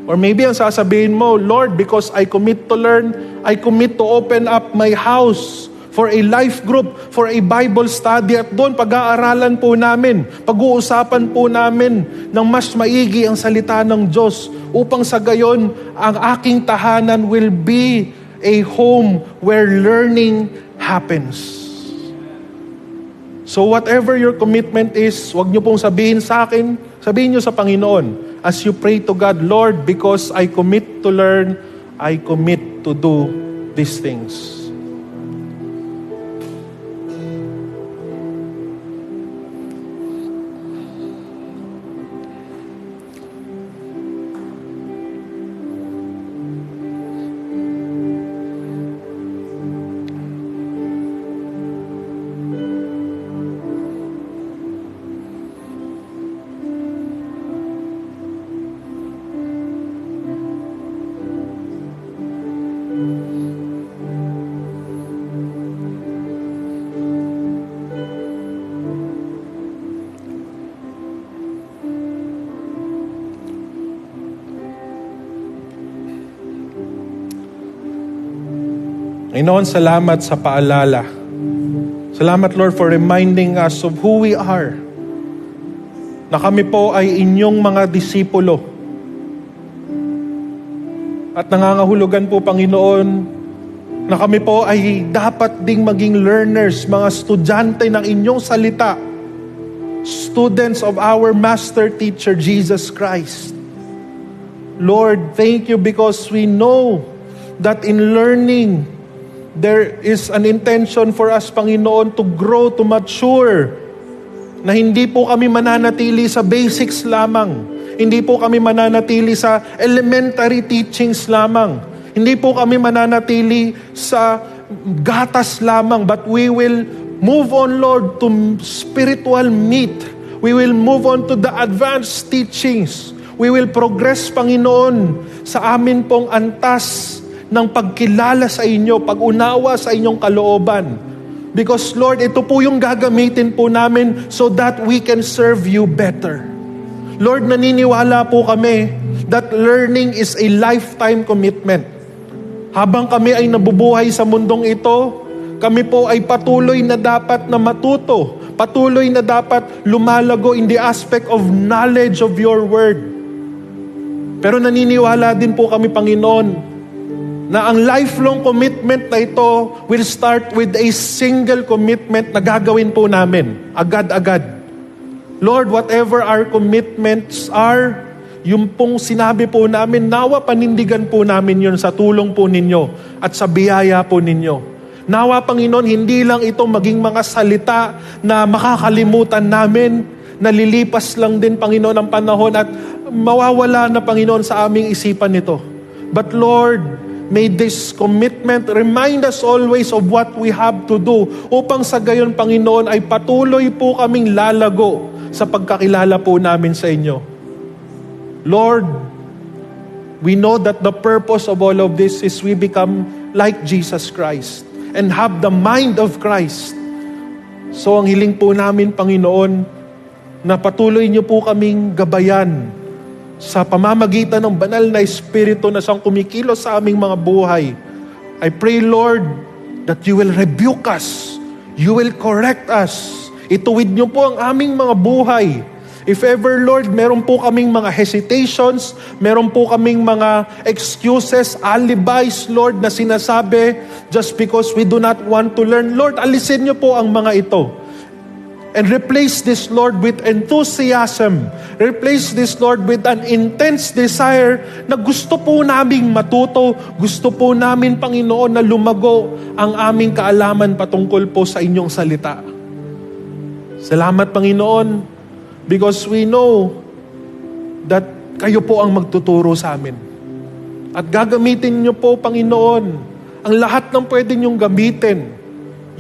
Or maybe ang sasabihin mo, Lord, because I commit to learn, I commit to open up my house for a life group, for a Bible study, at doon pag-aaralan po namin, pag-uusapan po namin ng mas maigi ang salita ng Diyos, upang sa gayon, ang aking tahanan will be a home where learning happens. So whatever your commitment is, wag niyo pong sabihin sa akin, sabihin niyo sa Panginoon. As you pray to God, Lord, because I commit to learn, I commit to do these things. Panginoon, salamat sa paalala. Salamat, Lord, for reminding us of who we are. Na kami po ay inyong mga disipulo. At nangangahulugan po, Panginoon, na kami po ay dapat ding maging learners, mga estudyante ng inyong salita. Students of our Master Teacher, Jesus Christ. Lord, thank you because we know that in learning, there is an intention for us, Panginoon, to grow, to mature. Na hindi po kami mananatili sa basics lamang. Hindi po kami mananatili sa elementary teachings lamang. Hindi po kami mananatili sa gatas lamang. But we will move on, Lord, to spiritual meat. We will move on to the advanced teachings. We will progress, Panginoon, sa amin pong antas ng pagkilala sa inyo, pag-unawa sa inyong kalooban. Because Lord, ito po yung gagamitin po namin so that we can serve you better. Lord, naniniwala po kami that learning is a lifetime commitment. Habang kami ay nabubuhay sa mundong ito, kami po ay patuloy na dapat na matuto, patuloy na dapat lumalago in the aspect of knowledge of your word. Pero naniniwala din po kami, Panginoon, na ang lifelong commitment na ito will start with a single commitment na gagawin po namin, agad-agad. Lord, whatever our commitments are, yung pong sinabi po namin, nawa panindigan po namin yun sa tulong po ninyo at sa biyaya po ninyo. Nawa, Panginoon, hindi lang ito maging mga salita na makakalimutan namin, nalilipas lang din, Panginoon, ang panahon at mawawala na, Panginoon, sa aming isipan nito. But Lord, may this commitment remind us always of what we have to do upang sa gayon, Panginoon, ay patuloy po kaming lalago sa pagkakilala po namin sa inyo. Lord, we know that the purpose of all of this is we become like Jesus Christ and have the mind of Christ. So ang hiling po namin, Panginoon, na patuloy niyo po kaming gabayan sa pamamagitan ng banal na Espiritu na siyang kumikilos sa aming mga buhay. I pray, Lord, that you will rebuke us. You will correct us. Ituwid niyo po ang aming mga buhay. If ever, Lord, meron po kaming mga hesitations, meron po kaming mga excuses, alibis, Lord, na sinasabi just because we do not want to learn. Lord, alisin niyo po ang mga ito. And replace this, Lord, with enthusiasm. Replace this, Lord, with an intense desire na gusto po naming matuto, gusto po namin, Panginoon, na lumago ang aming kaalaman patungkol po sa inyong salita. Salamat, Panginoon, because we know that kayo po ang magtuturo sa amin. At gagamitin niyo po, Panginoon, ang lahat ng pwede niyong gamitin.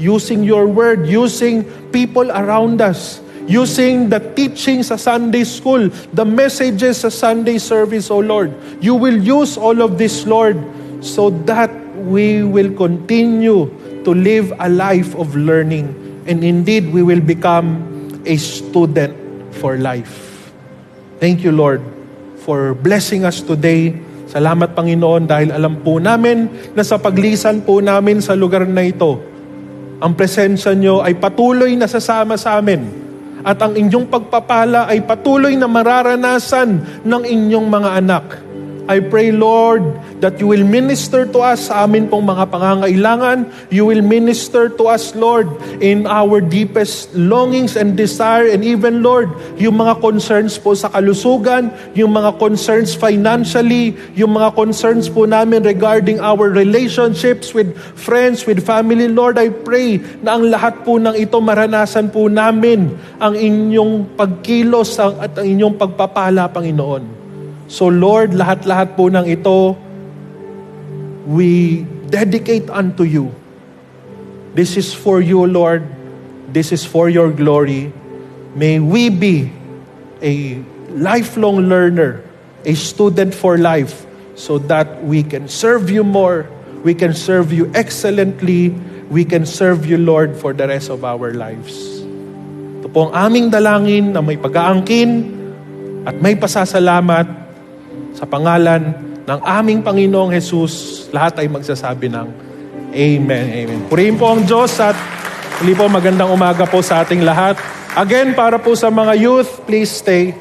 Using your word, using people around us, using the teaching sa Sunday school, the messages sa Sunday service, O Lord. You will use all of this, Lord, so that we will continue to live a life of learning. And indeed, we will become a student for life. Thank you, Lord, for blessing us today. Salamat, Panginoon, dahil alam po namin na sa paglisan po namin sa lugar na ito, ang presensya nyo ay patuloy na sasama sa amin at ang inyong pagpapala ay patuloy na mararanasan ng inyong mga anak. I pray, Lord, that you will minister to us sa amin pong mga pangangailangan. You will minister to us, Lord, in our deepest longings and desire. And even, Lord, yung mga concerns po sa kalusugan, yung mga concerns financially, yung mga concerns po namin regarding our relationships with friends, with family, Lord, I pray na ang lahat po ng ito maranasan po namin ang inyong pagkilos at ang inyong pagpapala, Panginoon. So Lord, lahat-lahat po ng ito, we dedicate unto you. This is for you, Lord. This is for your glory. May we be a lifelong learner, a student for life, so that we can serve you more, we can serve you excellently, we can serve you, Lord, for the rest of our lives. Ito po ang aming dalangin na may pag-aangkin at may pasasalamat. Sa pangalan ng aming Panginoong Jesus, lahat ay magsasabi ng Amen, Amen. Purihin po ang Diyos at muli po magandang umaga po sa ating lahat. Again, para po sa mga youth, please stay.